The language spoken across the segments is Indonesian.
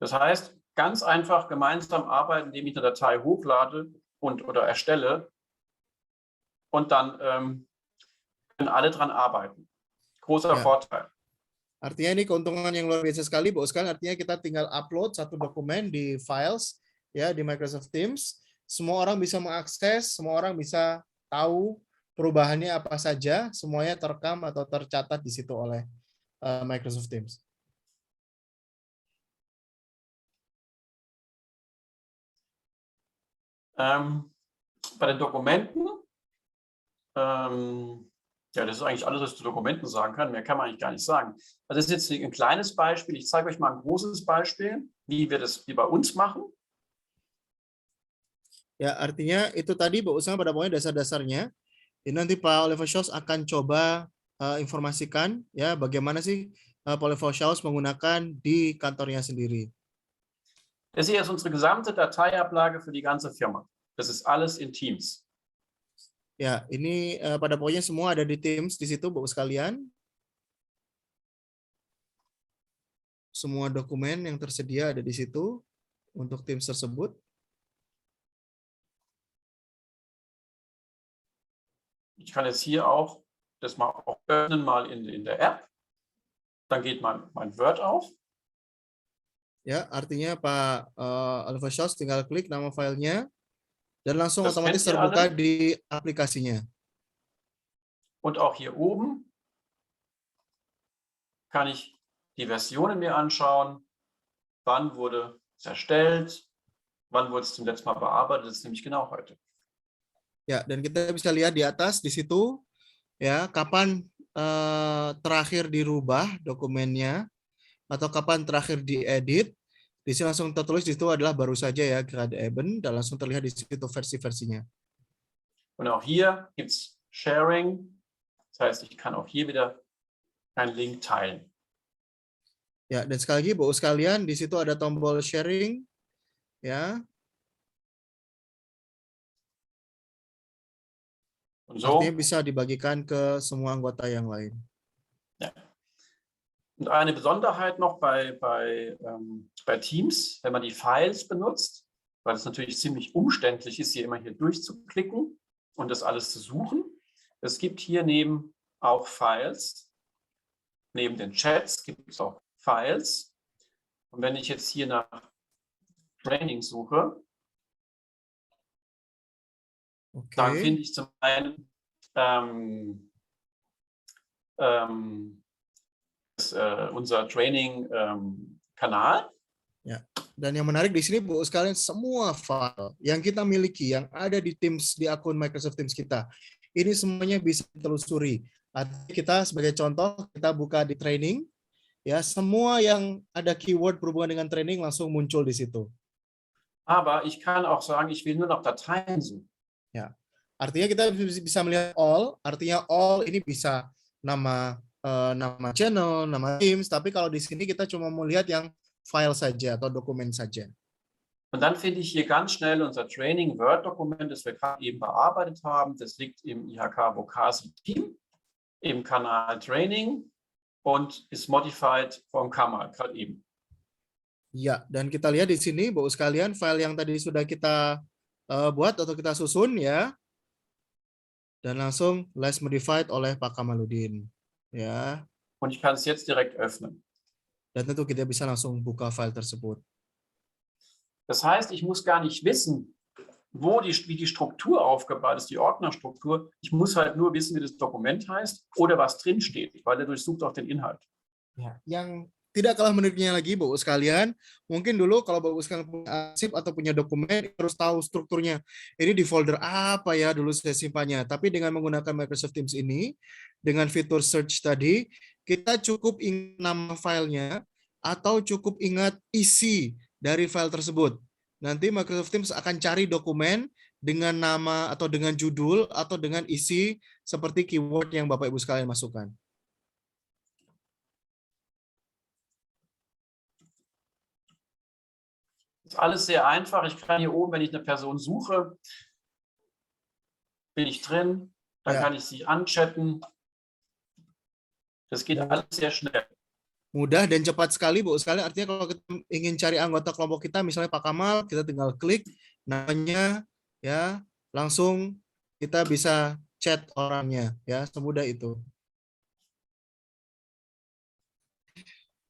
Das heißt, ganz einfach gemeinsam arbeiten, indem ich eine Datei hochlade oder erstelle und dann können alle dran arbeiten. Großer Vorteil. Artinya ini keuntungan yang luar biasa sekali, Bapak sekalian. Artinya kita tinggal upload satu dokumen di files ya di Microsoft Teams. Semua orang bisa mengakses, semua orang bisa tahu perubahannya apa saja, semuanya terekam atau tercatat di situ oleh Microsoft Teams. Bei den Dokumenten, ja, das ist eigentlich alles, was ich zu Dokumenten sagen kann. Mehr kann man eigentlich gar nicht sagen. Also das ist jetzt ein kleines Beispiel. Ich zeige euch mal ein großes Beispiel, wie wir das bei uns machen. Ya, artinya itu tadi Bapak Usman pada poinnya dasar-dasarnya. Ini nanti Pak Oliver Shaws akan coba informasikan ya bagaimana sih Pak Oliver Shaws menggunakan di kantornya sendiri. Das hier ist unsere gesamte Dateiablage für die ganze Firma. Das ist alles in Teams. Ya, ini pada pokoknya semua ada di Teams di situ, Bapak sekalian. Semua dokumen yang tersedia ada di situ untuk Teams tersebut. Ich kann jetzt hier auch das mal öffnen, mal in der App. Dann geht mein Word auf. Ya, artinya Pak Oliver Shaws tinggal klik nama filenya dan langsung Das otomatis kennt ihr terbuka alle. di aplikasinya. Und auch hier oben kann ich die Versionen mir anschauen. Wann wurde es erstellt? Wann wurde es zum letzten Mal bearbeitet? Das ist nämlich genau heute. Ya, dan kita bisa lihat di atas di situ ya kapan terakhir dirubah dokumennya atau kapan terakhir diedit. Di sini langsung tertulis di situ adalah baru saja ya gerade eben dan langsung terlihat di situ versi-versinya. Und auch hier gibt es Sharing. Das heißt, ich kann auch hier wieder einen Link teilen. Ya, dan sekali lagi Bapak sekalian di situ ada tombol sharing ya. Und so. Artinya bisa dibagikan ke semua anggota yang lain. Ja. Und eine Besonderheit noch bei Teams, wenn man die Files benutzt, weil es natürlich ziemlich umständlich ist, hier immer hier durchzuklicken und das alles zu suchen. Es gibt hier neben auch Files. Neben den Chats gibt es auch Files. Und wenn ich jetzt hier nach Training suche, dann finde ich zum einen unser Training-Kanal. Ya. Dan yang menarik di sini Bu sekalian semua file yang kita miliki yang ada di Teams di akun Microsoft Teams kita ini semuanya bisa ditelusuri. Kita sebagai contoh kita buka di training ya semua yang ada keyword berhubungan dengan training langsung muncul di situ. Aber ich kann auch sagen, ich will nur noch Dateien suchen. Ya. Artinya kita bisa melihat all, artinya all ini bisa nama channel, nama Teams, tapi kalau di sini kita cuma mau lihat yang file saja atau dokumen saja. Und dann finde ich hier ganz schnell unser Training Word-Dokument, das wir gerade eben bearbeitet haben. Das liegt im IHK Vocasi Team, im Kanal Training und ist modified vom Kamal gerade eben. Ya, dan kita lihat di sini, Bapak sekalian, file yang tadi sudah kita buat atau kita susun ya, dan langsung less modified oleh Pak Kamaludin. Ya. Und ich kann es jetzt direkt öffnen. Dan tentu kita bisa langsung buka file tersebut. Das heißt, ich muss gar nicht wissen, wie die Struktur aufgebaut ist, die Ordnerstruktur. Ich muss halt nur wissen, wie das Dokument heißt oder was drin steht, weil er durchsucht auch den Inhalt. Ya, yang tidak kalah menariknya lagi, Bapak sekalian, mungkin dulu kalau Bapak sekalian punya arsip atau punya dokumen, harus tahu strukturnya. Ini di folder apa ya dulu saya simpannya. Tapi dengan menggunakan Microsoft Teams ini, dengan fitur search tadi, kita cukup ingat nama filenya atau cukup ingat isi dari file tersebut. Nanti Microsoft Teams akan cari dokumen dengan nama atau dengan judul atau dengan isi seperti keyword yang Bapak Ibu sekalian masukkan. Das ist alles sehr einfach. Ich kann hier oben, wenn ich eine Person suche, bin ich drin, dann kann ich sie anchatten. Das geht alles sehr schnell. Mudah dan cepat sekali, Bu. Sekali artinya kalau kita ingin cari anggota kelompok kita, misalnya Pak Kamal, kita tinggal klik namanya, ya, langsung kita bisa chat orangnya, ya, semudah itu.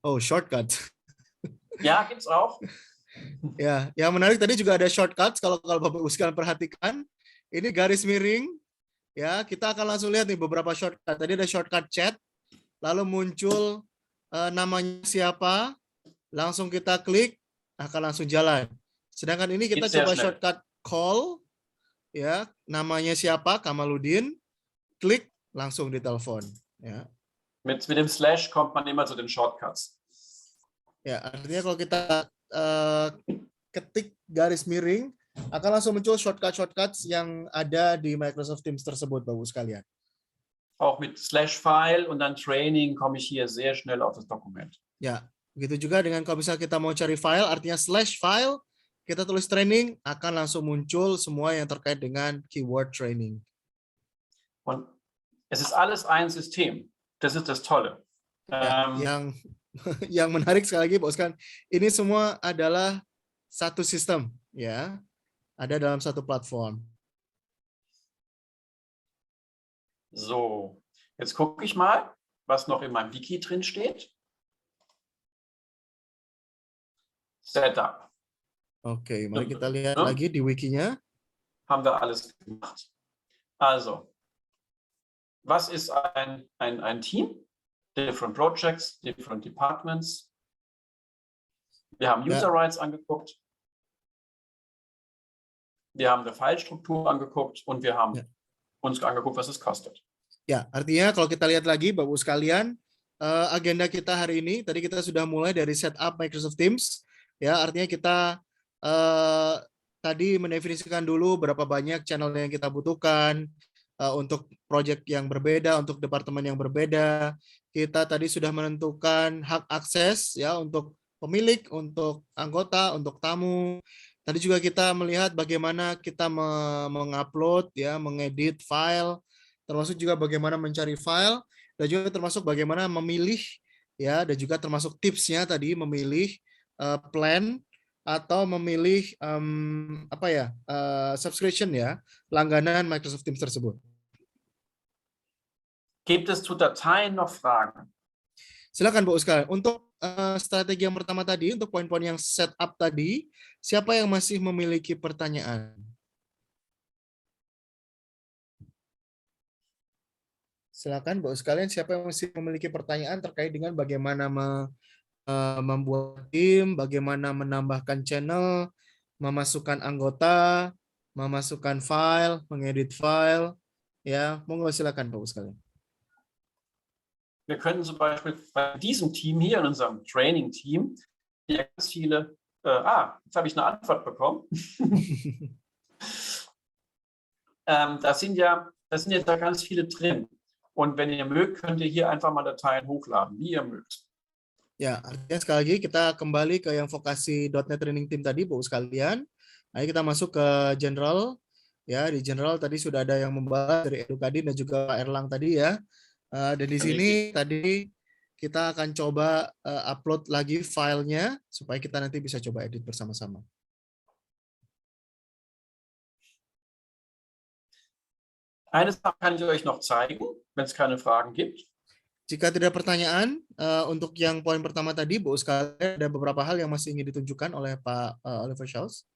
Oh, shortcut. Ja, gibt's auch. Ya, yang menarik tadi juga ada shortcuts. Kalau Bapak Ibu sekalian perhatikan, ini garis miring. Ya, kita akan langsung lihat nih beberapa shortcut. Tadi ada shortcut chat, lalu muncul namanya siapa, langsung kita klik, akan langsung jalan. Sedangkan ini kita Geht sehr coba schnell. shortcut call, ya, namanya siapa, Kamaludin, klik, langsung ditelepon. Ya, Mit dem Slash kommt man immer zu den Shortcuts. ya artinya kalau kita ketik garis miring, akan langsung muncul shortcut-shortcuts yang ada di Microsoft Teams tersebut, Bapak sekalian. Auch mit Slash File und dann Training komme ich hier sehr schnell auf das Dokument. Ya, begitu juga dengan kalau misalnya kita mau cari file, artinya slash file, kita tulis training, akan langsung muncul semua yang terkait dengan keyword training. Und es ist alles ein System. Das ist das Tolle. Ya, yang menarik sekali lagi, Bapak sekalian, ini semua adalah satu sistem, ya, ada dalam satu platform. So, jetzt gucke ich mal, was noch in meinem Wiki drin steht. Setup. Oke, mari kita lihat lagi di wikinya. Haben wir alles gemacht. Also, was ist ein Team? Different projects, different departments. Wir haben User Rights angeguckt. Wir haben eine File-Struktur angeguckt und wir haben uns angeguckt, was es kostet. Ya, artinya kalau kita lihat lagi, Bapak sekalian, agenda kita hari ini, tadi kita sudah mulai dari setup Microsoft Teams. Ya, artinya kita tadi mendefinisikan dulu berapa banyak channel yang kita butuhkan untuk project yang berbeda, untuk departemen yang berbeda. Kita tadi sudah menentukan hak akses ya untuk pemilik, untuk anggota, untuk tamu. Tadi juga kita melihat bagaimana kita mengupload ya, mengedit file, termasuk juga bagaimana mencari file, dan juga termasuk bagaimana memilih ya, dan juga termasuk tipsnya tadi memilih plan atau memilih subscription ya, langganan Microsoft Teams tersebut. Gibt es zu Dateien noch Fragen? Silakan Bu sekalian. Untuk strategi yang pertama tadi, untuk poin-poin yang setup tadi, siapa yang masih memiliki pertanyaan? Silakan Bu sekalian, siapa yang masih memiliki pertanyaan terkait dengan bagaimana membuat tim, bagaimana menambahkan channel, memasukkan anggota, memasukkan file, mengedit file, ya, monggo silakan Bapak sekalian. Wir können zum Beispiel bei diesem Team hier, in unserem Training-Team, hier ganz viele, jetzt habe ich eine Antwort bekommen. Da sind ja da ganz viele drin. Und wenn ihr mögt, könnt ihr hier einfach mal Dateien hochladen, wie ihr mögt. Ya, artinya sekali lagi kita kembali ke yang vokasi.net Training Team tadi, Bu sekalian. Ayo kita masuk ke General. Ya, di General tadi sudah ada yang membahas dari Edukadin dan juga Pak Erlang tadi ya. Dan di sini tadi kita akan coba upload lagi filenya supaya kita nanti bisa coba edit bersama-sama. Eine Sache kann ich euch noch zeigen, wenn es keine Fragen gibt. Jika tidak pertanyaan, untuk yang poin pertama tadi, Bu sekalian, ada beberapa hal yang masih ingin ditunjukkan oleh Pak Oliver Schaus.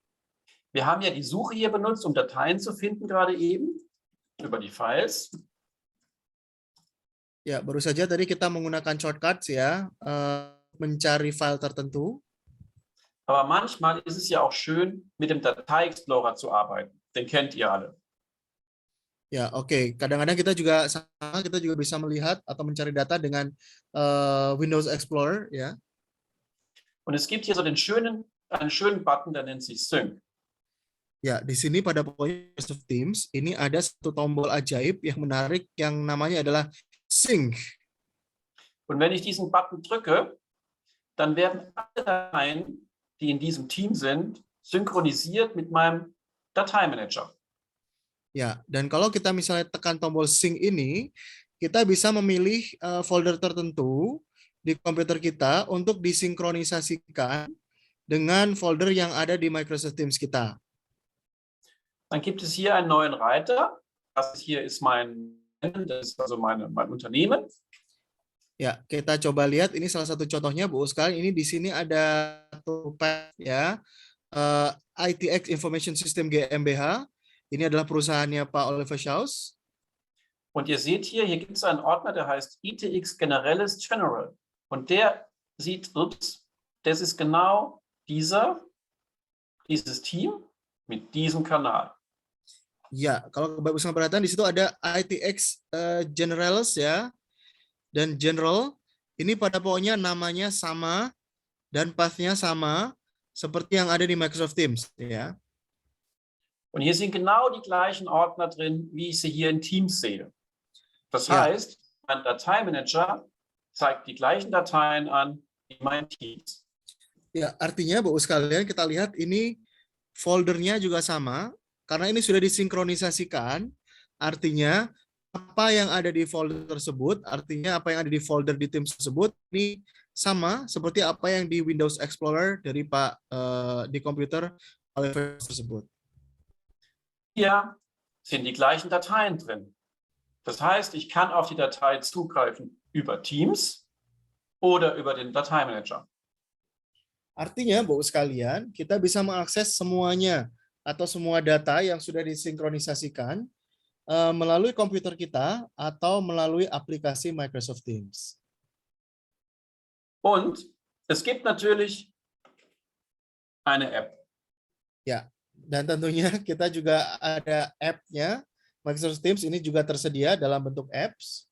Wir haben ja die Suche hier benutzt, um Dateien zu finden gerade eben, über die Files. Ya, baru saja tadi kita menggunakan shortcuts ya, mencari file tertentu. Aber manchmal ist es ja auch schön, mit dem Datei-Explorer zu arbeiten. Den kennt ihr alle. Ya, oke. Kadang-kadang kita juga bisa melihat atau mencari data dengan Windows Explorer, ya. Und es gibt hier so einen schönen Button, der nennt sich Sync. Ya, di sini pada poin Microsoft Teams ini ada satu tombol ajaib yang menarik yang namanya adalah Sync. Und wenn ich diesen Button drücke, dann werden alle Dateien, die in diesem Team sind, synchronisiert mit meinem Dateimanager. Ya, dan kalau kita misalnya tekan tombol Sync ini, kita bisa memilih folder tertentu, di komputer kita untuk disinkronisasikan dengan folder yang ada di Microsoft Teams kita. Dann gibt es hier einen neuen Reiter. Das hier ist das ist also mein Unternehmen. Ya, kita coba lihat ini salah satu contohnya, Bu. Sekarang ini di sini ada tab ya, ITX Information System GmbH. Ini adalah perusahaannya Pak Oliver Schaus. Und ihr seht hier gibt es einen Ordner, der heißt ITX Generelles General. Und der sieht, das ist genau dieses Team mit diesem Kanal. Ya, kalau Bapak bisa perhatikan di situ ada ITX Generals ya. Dan general ini pada pokoknya namanya sama dan path-nya sama seperti yang ada di Microsoft Teams ya. Und hier sind genau die gleichen Ordner drin, wie ich sie hier in Teams sehe. Das heißt, mein Dateimanager zeigt die gleichen Dateien an wie mein Teams. Ya, artinya Bapak sekalian kita lihat ini foldernya juga sama karena ini sudah disinkronisasikan. Artinya apa yang ada di folder tersebut, artinya apa yang ada di folder di Teams tersebut ini sama seperti apa yang di Windows Explorer dari Pak di komputer tersebut. Hier sind die gleichen Dateien drin. Das heißt, ich kann auf die Datei zugreifen über Teams oder über den Dateimanager. Artinya, Bapak sekalian, kita bisa mengakses semuanya atau semua data yang sudah disinkronisasikan melalui komputer kita atau melalui aplikasi Microsoft Teams. Und es gibt natürlich eine App. Ya, dan tentunya kita juga ada app-nya. Microsoft Teams ini juga tersedia dalam bentuk apps.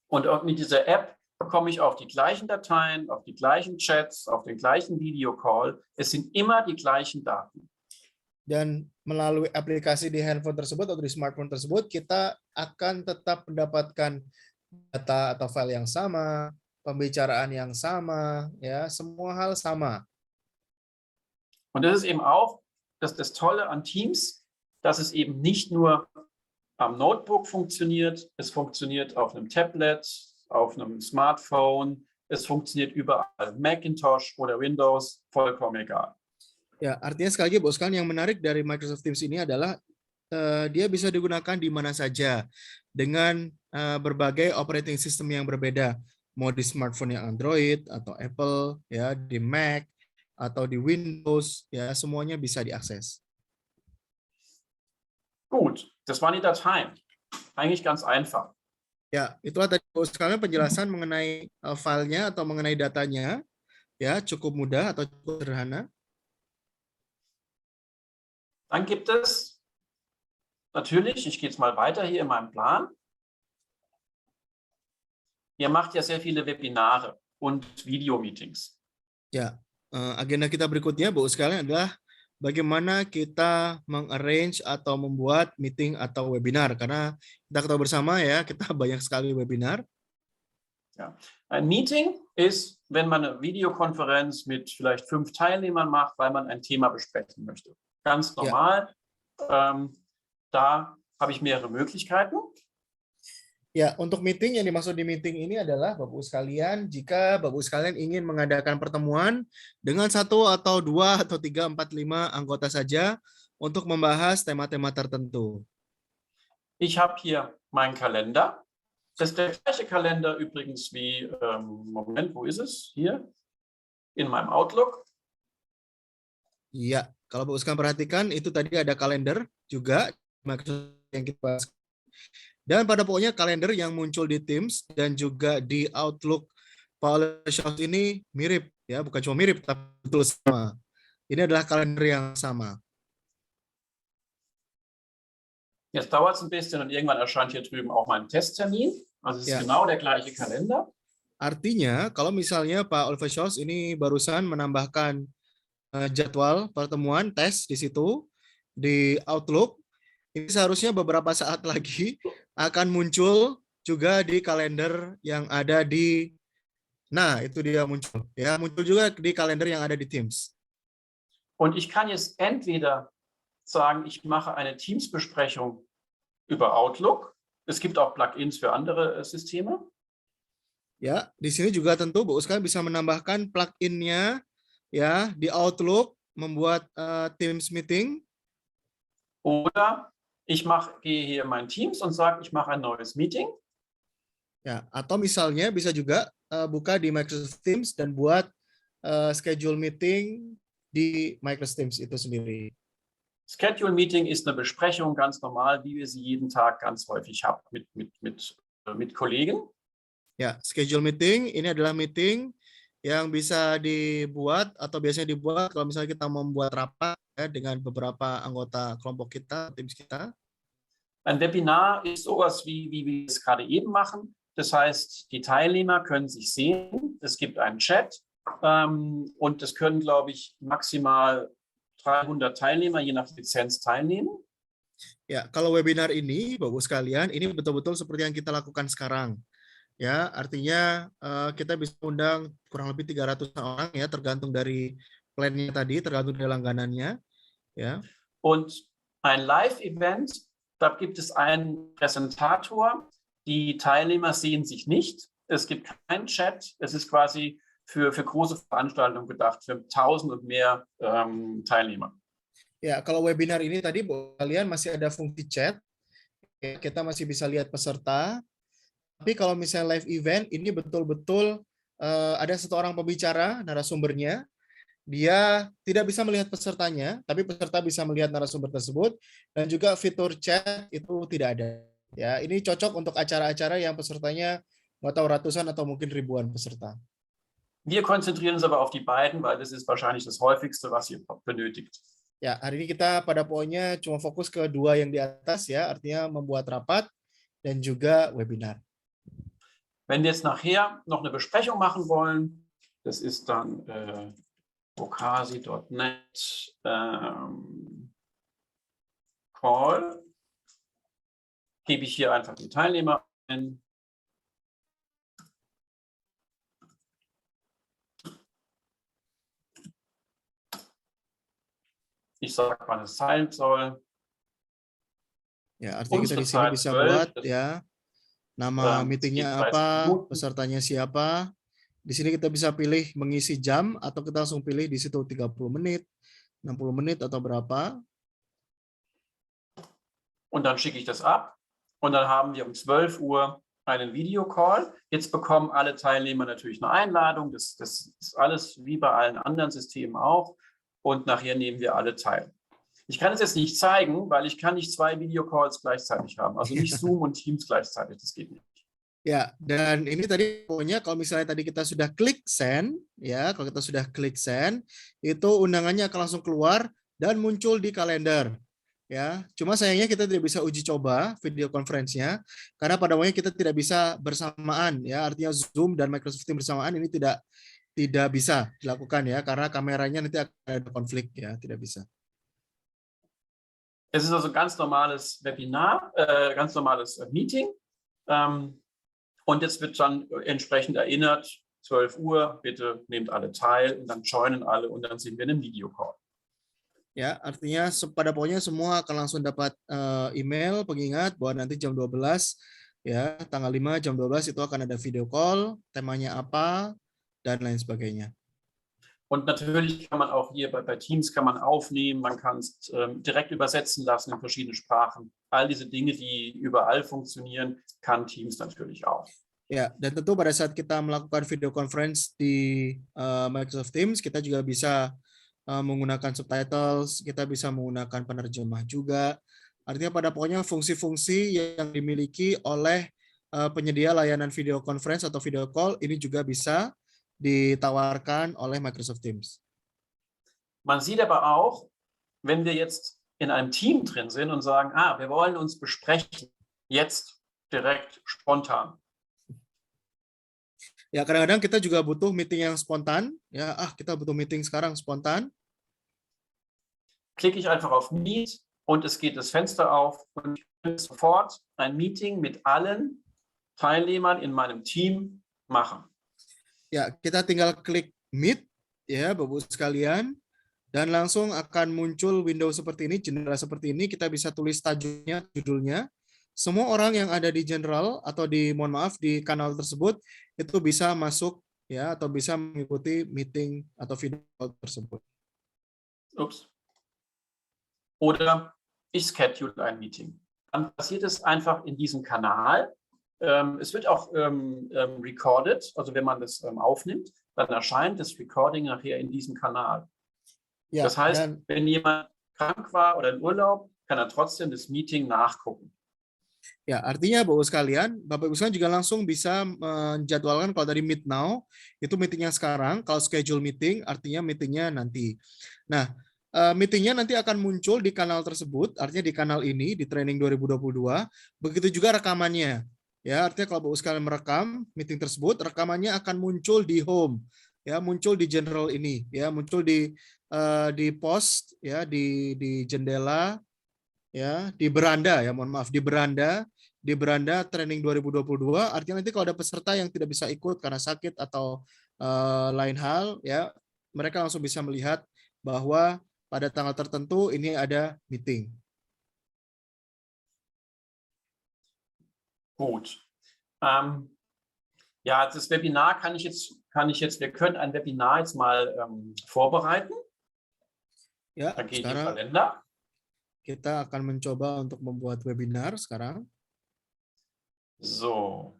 Und mit dieser App bekomme ich auf die gleichen Dateien, auf die gleichen Chats, auf den gleichen Videocall. Es sind immer die gleichen Daten. Dan melalui aplikasi di handphone tersebut atau di smartphone tersebut, kita akan tetap mendapatkan data atau file yang sama, pembicaraan yang sama, ya, semua hal sama. Und das ist eben auch das Tolle an Teams, dass es eben nicht nur am Notebook funktioniert, es funktioniert auf einem Tablet, auf einem Smartphone, es funktioniert überall, Macintosh oder Windows, vollkommen egal. Ya, artinya sekali lagi, Bos, kan yang menarik dari Microsoft Teams ini adalah dia bisa digunakan di mana saja dengan berbagai operating system yang berbeda, mau di smartphone yang Android atau Apple, ya, di Mac atau di Windows, ya, semuanya bisa diakses. Gut, das waren die Dateien. Eigentlich ganz einfach. Ya, itulah tadi Bos sekalian penjelasan mengenai filenya atau mengenai datanya, ya, cukup mudah atau cukup sederhana. Dann gibt es natürlich, ich gehe jetzt mal weiter hier in meinem Plan. Ihr macht ja sehr viele Webinare und Videomeetings. Ya, agenda kita berikutnya, Bu, sekalian adalah bagaimana kita mengarrange atau membuat meeting atau webinar. Karena kita ketahui bersama ya, kita banyak sekali webinar. Ja. Ein Meeting ist, wenn man eine Videokonferenz mit vielleicht 5 Teilnehmern macht, weil man ein Thema besprechen möchte. Ganz normal. Ja. Da habe ich mehrere Möglichkeiten. Ya, untuk meeting yang dimaksud di meeting ini adalah Bapak sekalian, jika Bapak sekalian ingin mengadakan pertemuan dengan 1 atau 2 atau 3, 4, 5 anggota saja untuk membahas tema-tema tertentu. Ich habe hier meinen Kalender. Das ist der gleiche Kalender übrigens wie, Moment, wo ist es? Hier, in meinem Outlook. Iya, kalau Bapak sekalian perhatikan, itu tadi ada kalender juga yang kita bahas. Dan pada pokoknya kalender yang muncul di Teams dan juga di Outlook Pak Oliver Schaus ini mirip, ya, bukan cuma mirip, tapi betul sama. Ini adalah kalender yang sama. Jetzt dauert es ein bisschen und irgendwann erscheint hier drüben auch mein Testtermin. Also es ist genau der gleiche Kalender. Artinya, kalau misalnya Pak Oliver Schaus ini barusan menambahkan jadwal pertemuan tes di situ di Outlook, ini seharusnya beberapa saat lagi akan muncul juga di kalender yang ada di, nah itu dia muncul, ya, muncul juga di kalender yang ada di Teams. Und ich kann jetzt entweder sagen, ich mache eine Teams-Besprechung über Outlook. Es gibt auch Plugins für andere Systeme. Ya, di sini juga tentu Bu sekalian bisa menambahkan plugin-nya ya di Outlook, membuat Teams meeting. Oder gehe hier in mein Teams und sage, ich mache ein neues Meeting. Ya, atau misalnya bisa juga buka di Microsoft Teams dan buat schedule meeting di Microsoft Teams itu sendiri. Schedule Meeting ist eine Besprechung ganz normal, wie wir sie jeden Tag ganz häufig haben mit Kollegen. Ya, schedule meeting ini adalah meeting yang bisa dibuat atau biasanya dibuat kalau misalnya kita membuat rapat ya, dengan beberapa anggota kelompok kita, Teams kita. Ein Webinar ist sowas wie wir es gerade eben machen. Das heißt, die Teilnehmer können sich sehen. Es gibt einen Chat und es können, glaube ich, maximal 300 Teilnehmer je nach Lizenz teilnehmen. Ya, kalau webinar ini, Bapak sekalian, ini betul-betul seperti yang kita lakukan sekarang. Ya, artinya kita bisa undang kurang lebih 300 orang ya, tergantung dari plan-nya tadi, tergantung dari langganannya. Ja. Und ein Live-Event, da gibt es einen Präsentator. Die Teilnehmer sehen sich nicht. Es gibt keinen Chat. Es ist quasi für große Veranstaltungen gedacht, für 1000 und mehr Teilnehmer. Ya, kalau webinar ini tadi kalian masih ada fungsi chat. Ya, kita masih bisa lihat peserta. Tapi kalau misalnya live event, ini betul-betul ada satu orang pembicara, narasumbernya. Dia tidak bisa melihat pesertanya, tapi peserta bisa melihat narasumber tersebut. Dan juga fitur chat itu tidak ada. Ya, ini cocok untuk acara-acara yang pesertanya nggak tahu ratusan atau mungkin ribuan peserta. Wir konzentrieren uns aber auf die beiden, weil das ist wahrscheinlich das häufigste, was ihr benötigt. Ya, hari ini kita pada poinnya cuma fokus ke dua yang di atas ya, artinya membuat rapat dan juga webinar. Wenn wir jetzt nachher noch eine Besprechung machen wollen, das ist dann Vocasi.net Call, gebe ich hier einfach die Teilnehmer ein. Ich sage, wann es sein soll. Ya, artinya kita di sini bisa buat ya nama meetingnya apa, pesertanya siapa. Di sini kita bisa pilih mengisi jam atau kita langsung pilih di situ 30 menit, 60 menit atau berapa. Und dann schicke ich das ab und dann haben wir um 12 Uhr einen Videocall. Jetzt bekommen alle Teilnehmer natürlich eine Einladung. Das ist alles wie bei allen anderen Systemen auch. Und nachher nehmen wir alle teil. Ich kann es jetzt nicht zeigen, weil ich kann nicht zwei Videocalls gleichzeitig haben. Also nicht Zoom und Teams gleichzeitig, das geht nicht. Ya, dan ini tadi pokoknya kalau misalnya tadi kita sudah klik send, ya, kalau kita sudah klik send, itu undangannya akan langsung keluar dan muncul di kalender. Ya, cuma sayangnya kita tidak bisa uji coba video conference-nya karena pada awalnya kita tidak bisa bersamaan, ya, artinya Zoom dan Microsoft Teams bersamaan ini tidak bisa dilakukan ya karena kameranya nanti akan ada konflik ya, tidak bisa. Es ist also ein ganz normales Webinar, ganz normales Meeting. Und jetzt wird dann entsprechend erinnert, 12 Uhr, bitte nehmt alle teil und dann joinen alle und dann sind wir in einem Videocall. Ya, artinya pada pokoknya semua akan langsung dapat email pengingat bahwa nanti jam 12 ya, tanggal 5 jam 12 itu akan ada video call, temanya apa dan lain sebagainya. Und natürlich kann man auch hier bei Teams kann man aufnehmen, man kann es direkt übersetzen lassen in verschiedene Sprachen. All diese Dinge, die überall funktionieren, kann Teams natürlich auch. Ya, dan tentu pada saat kita melakukan video conference di Microsoft Teams, kita juga bisa menggunakan subtitles, kita bisa menggunakan penerjemah juga. Artinya pada pokoknya fungsi-fungsi yang dimiliki oleh penyedia layanan video conference atau video call ini juga bisa ditawarkan oleh Microsoft Teams. Man sieht aber auch, wenn wir jetzt in einem Team drin sind und sagen, wir wollen uns besprechen, jetzt direkt spontan. Ya, kadang-kadang kita juga butuh meeting yang spontan. Ya, kita butuh meeting sekarang spontan. Klicke ich einfach auf Meet und es geht das Fenster auf und ich kann sofort ein Meeting mit allen Teilnehmern in meinem Team machen. Ya, kita tinggal klik Meet, ya, Bapak sekalian, dan langsung akan muncul window seperti ini, jendela seperti ini. Kita bisa tulis tajuknya, judulnya, semua orang yang ada di general atau mohon maaf di kanal tersebut itu bisa masuk ya atau bisa mengikuti meeting atau video call tersebut. Ups. Oder ich schedule ein Meeting. Dann passiert es einfach in diesem Kanal. Es wird auch recorded, also wenn man das aufnimmt, dann erscheint das Recording nachher in diesem Kanal. Ya, Das heißt, dan wenn jemand krank war oder in Urlaub, kann er trotzdem das Meeting nachgucken. ya, artinya Bapak Ibu sekalian juga langsung bisa menjadwalkan kalau dari Meet Now, itu meetingnya sekarang, kalau schedule meeting, artinya meetingnya nanti. Nah, meetingnya nanti akan muncul di kanal tersebut, artinya di kanal ini, di Training 2022, begitu juga rekamannya. Ya, artinya kalau Bapak Ibu sekalian merekam meeting tersebut, rekamannya akan muncul di home, ya, muncul di general ini, ya, muncul di post, ya, di jendela, ya di beranda ya mohon maaf di beranda training 2022 artinya nanti kalau ada peserta yang tidak bisa ikut karena sakit atau lain hal ya mereka langsung bisa melihat bahwa pada tanggal tertentu ini ada meeting. Gut. Ja, das Webinar wir können ein Webinar jetzt mal vorbereiten. Ya, Da geht sekarang die Kalender. kita akan mencoba untuk membuat webinar sekarang. So.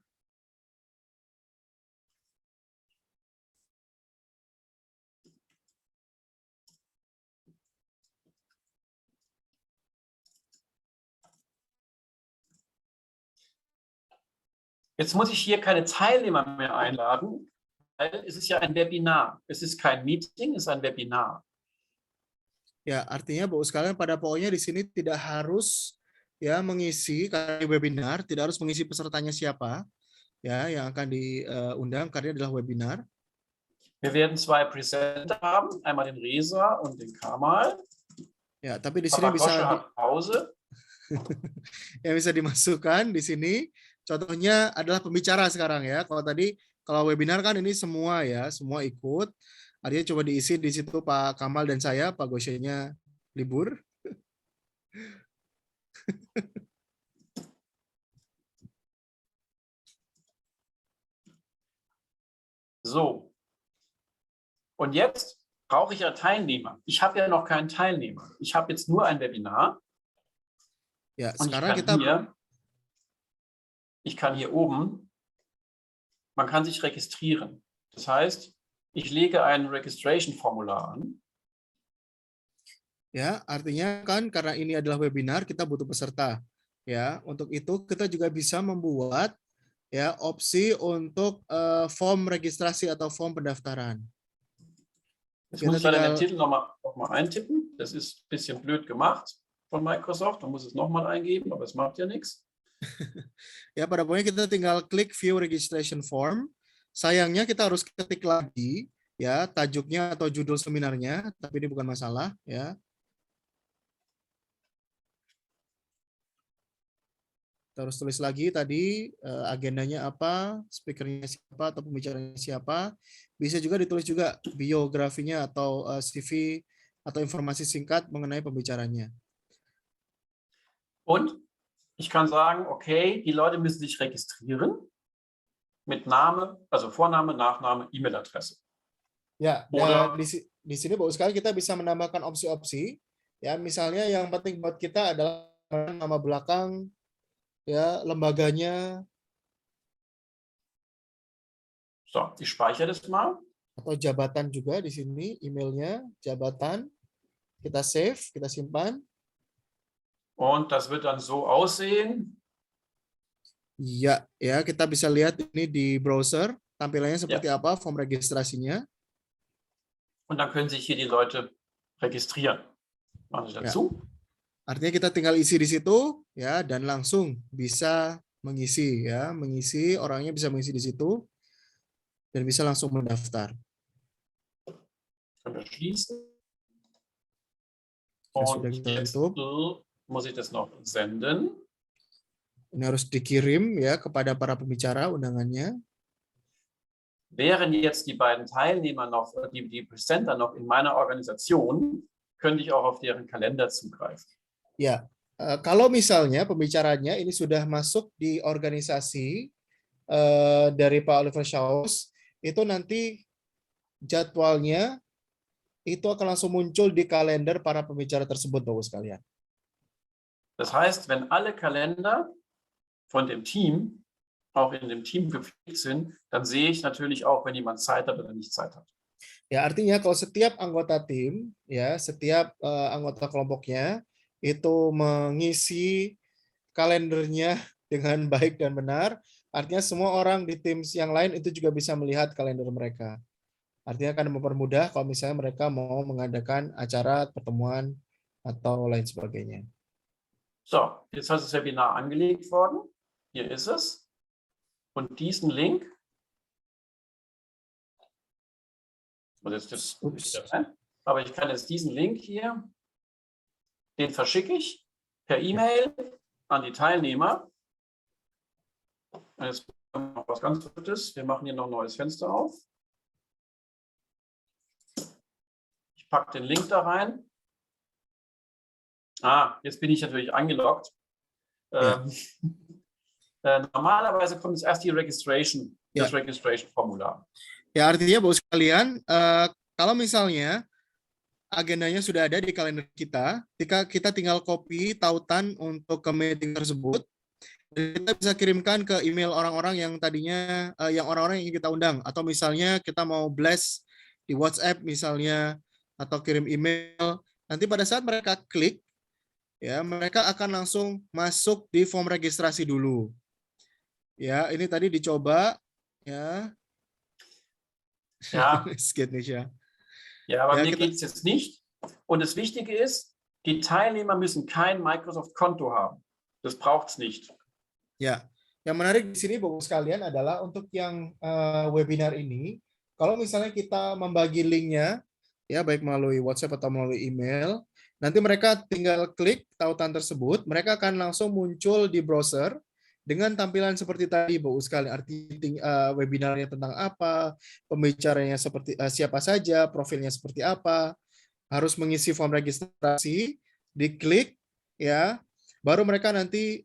Jetzt muss ich hier keine Teilnehmer mehr einladen, weil es ist ja ein Webinar. Es ist kein Meeting, es ist ein Webinar. Ya, artinya Bapak sekalian pada pokoknya di sini tidak harus ya mengisi karena webinar, tidak harus mengisi pesertanya siapa ya yang akan diundang karena adalah webinar. Wir werden zwei Presenter haben, einmal den Reza und den Kamal. Ya, tapi di sini Papa bisa hat Pause. yang bisa dimasukkan di sini. Contohnya adalah pembicara sekarang ya. Kalau webinar kan ini semua ya, semua ikut. Artinya coba diisi di situ Pak Kamal dan saya, Pak Gosenya libur. So. Und jetzt brauche ich ja Teilnehmer. Ich habe ja noch keinen Teilnehmer. Ich habe jetzt nur ein Webinar. Ya, und sekarang ich kann hier oben, man kann sich registrieren. Das heißt, ich lege ein Registration-Formular an. Ya, artinya kan karena ini adalah webinar, kita butuh peserta. Ya, untuk itu kita juga bisa membuat ya opsi untuk form registrasi atau form pendaftaran. Jetzt muss ich leider den Titel noch mal eintippen. Das ist ein bisschen blöd gemacht von Microsoft. Man muss es nochmal eingeben, aber es macht ja nichts. Ya, pada pokoknya kita tinggal klik view registration form. Sayangnya kita harus ketik lagi ya tajuknya atau judul seminarnya, tapi ini bukan masalah ya. Kita harus tulis lagi tadi agendanya apa, speakernya siapa atau pembicaranya siapa. Bisa juga ditulis juga biografinya atau CV atau informasi singkat mengenai pembicaranya. Und ich kann sagen, okay, die Leute müssen sich registrieren mit Name, also Vorname, Nachname, E-Mail-Adresse. Ya, dan di sini Bapak sekali kita bisa menambahkan opsi-opsi. Ya, misalnya yang penting buat kita adalah nama belakang, ya, lembaganya. So, ich speichere das mal. Atau jabatan juga di sini, emailnya, jabatan. Kita save, kita simpan. Und das wird dann so aussehen. Ya, ya kita bisa lihat ini di browser tampilannya seperti apa form registrasinya. Und dann können sich hier die Leute registrieren. Machen Sie dazu. Ya. Artinya kita tinggal isi di situ ya dan langsung bisa mengisi ya, mengisi orangnya bisa mengisi di situ dan bisa langsung mendaftar. Können wir schließen. Und jetzt muss ich das noch senden. Ini harus dikirim ya kepada para pembicara undangannya. Wären jetzt die beiden Teilnehmer noch, die Presenter noch in meiner Organisation, könnte ich auch auf deren Kalender zugreifen. Ya, Kalau misalnya pembicaranya ini sudah masuk di organisasi dari Pak Oliver Shaws, itu nanti jadwalnya itu akan langsung muncul di kalender para pembicara tersebut, Bapak sekalian. Das heißt, wenn alle Kalender von dem Team auch in dem Team gepflegt sind, dann sehe ich natürlich auch, wenn jemand Zeit hat oder nicht Zeit hat. Ya, artinya kalau setiap anggota tim, ya, setiap anggota kelompoknya itu mengisi kalendernya dengan baik dan benar, artinya semua orang di tim yang lain itu juga bisa melihat kalender mereka. Artinya akan mempermudah kalau misalnya mereka mau mengadakan acara, pertemuan, atau lain sebagainya. So, jetzt ist das Webinar angelegt worden. Hier ist es. Und diesen Link, aber ich kann jetzt diesen Link hier, den verschicke ich per E-Mail an die Teilnehmer. Und jetzt noch was ganz Gutes. Wir machen hier noch ein neues Fenster auf. Ich packe den Link da rein. Jetzt bin ich natürlich eingeloggt. Ja. Normalerweise kommt es erst die Registration, das Registration-Formular. Ya, artinya Bapak sekalian, kalau misalnya agendanya sudah ada di kalender kita, kita tinggal copy tautan untuk ke meeting tersebut, kita bisa kirimkan ke email orang-orang yang tadinya, yang orang-orang yang ingin kita undang, atau misalnya kita mau blast di WhatsApp misalnya, atau kirim email, nanti pada saat mereka klik, ya mereka akan langsung masuk di form registrasi dulu. Ya, ini tadi dicoba, ya. Ja. Es geht nicht, ja. Ja, aber Ja, mir geht es jetzt nicht. Und das Wichtige ist, die Teilnehmer müssen kein Microsoft-Konto haben. Das braucht es nicht. Ya, yang menarik di sini Bapak sekalian adalah untuk yang webinar ini, kalau misalnya kita membagi linknya, ya baik melalui WhatsApp atau melalui email, nanti mereka tinggal klik tautan tersebut, mereka akan langsung muncul di browser dengan tampilan seperti tadi, Bapak sekalian, artinya webinarnya tentang apa, pembicaranya seperti siapa saja, profilnya seperti apa, harus mengisi form registrasi, diklik, ya, baru mereka nanti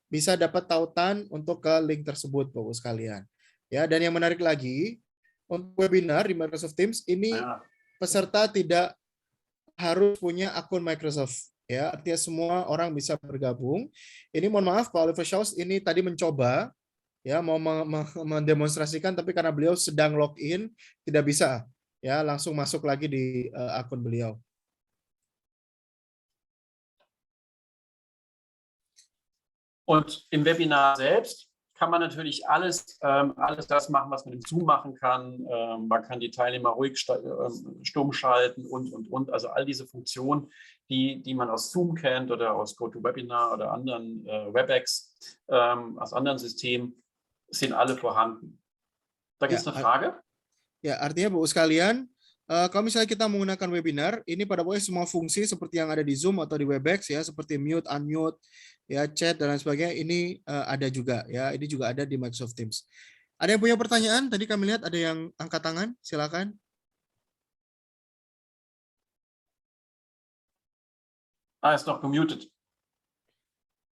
bisa dapat tautan untuk ke link tersebut, Bapak sekalian. Ya, dan yang menarik lagi, untuk webinar di Microsoft Teams ini peserta tidak harus punya akun Microsoft. Ya, artinya semua orang bisa bergabung. Ini mohon maaf, Pak Oliver Shaws ini tadi mencoba, ya mau mendemonstrasikan, tapi karena beliau sedang login tidak bisa, ya langsung masuk lagi di akun beliau. Und im Webinar selbst kann man natürlich alles das machen, was man im Zoom machen kann. Man kann die Teilnehmer ruhig stumm schalten und. Also all diese Funktionen, die man aus Zoom kennt oder aus GoToWebinar oder anderen WebEx, aus anderen Systemen, sind alle vorhanden. Da gibt es eine Frage? Ya, artinya Bapak sekalian, kalau misalnya kita menggunakan webinar, ini pada pokoknya semua fungsi seperti yang ada di Zoom atau di WebEx, ya seperti mute, unmute, ya chat dan lain sebagainya, ini ada juga, ya ini juga ada di Microsoft Teams. Ada yang punya pertanyaan? Tadi kami lihat ada yang angkat tangan, silakan. Ist noch gemutet.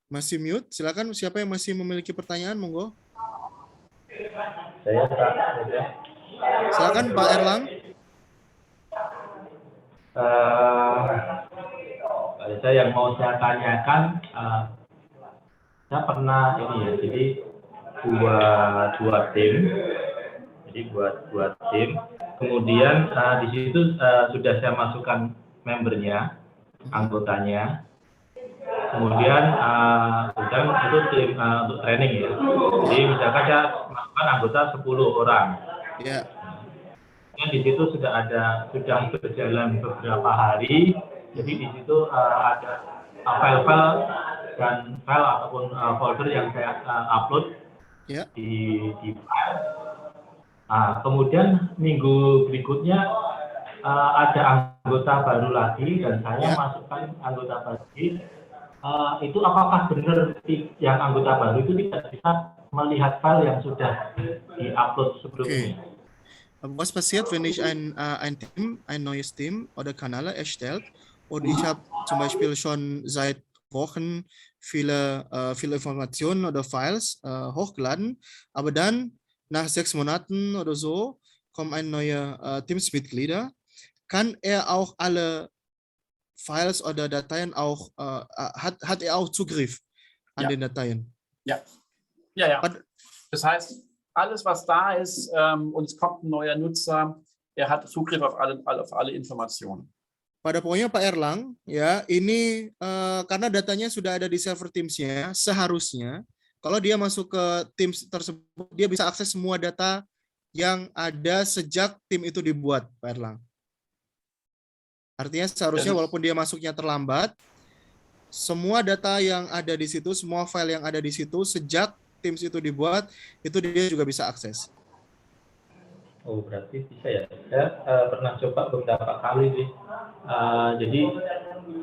Masih mute, silakan. Siapa yang masih memiliki pertanyaan, monggo. Saya silakan Pak Erlang. Saya yang mau saya tanyakan, saya pernah ini ya, jadi dua tim, jadi buat tim, kemudian di situ sudah saya masukkan membernya, anggotanya, kemudian itu tim untuk training ya, jadi misalkan saya masukkan anggota 10 orang. Yeah. Di situ sudah berjalan beberapa hari, jadi di situ ada file-file dan file ataupun folder yang saya upload di file. Kemudian minggu berikutnya ada anggota baru lagi dan saya masukkan anggota baru. Itu apakah benar yang anggota baru itu tidak bisa melihat file yang sudah di-upload sebelumnya? Was passiert, wenn ich ein neues Team oder Kanal erstellt und ich habe zum Beispiel schon seit Wochen viele Informationen oder Files hochgeladen, aber dann nach 6 Monaten oder so kommen ein neue Teamsmitglieder, kann er auch alle Files oder Dateien auch, hat er auch Zugriff an Ja. den Dateien. Ja. Das heißt, alles, was da ist, und es kommt ein neuer Nutzer, er hat Zugriff auf alle Informationen. Pada pokoknya Pak Erlang, ya ini karena datanya sudah ada di server Teams-nya, seharusnya kalau dia masuk ke Teams tersebut, dia bisa akses semua data yang ada sejak tim itu dibuat, Pak Erlang. Artinya seharusnya walaupun dia masuknya terlambat, semua data yang ada di situ, semua file yang ada di situ sejak Teams itu dibuat, itu dia juga bisa akses. Oh, berarti bisa ya. Saya pernah coba beberapa kali sih. Jadi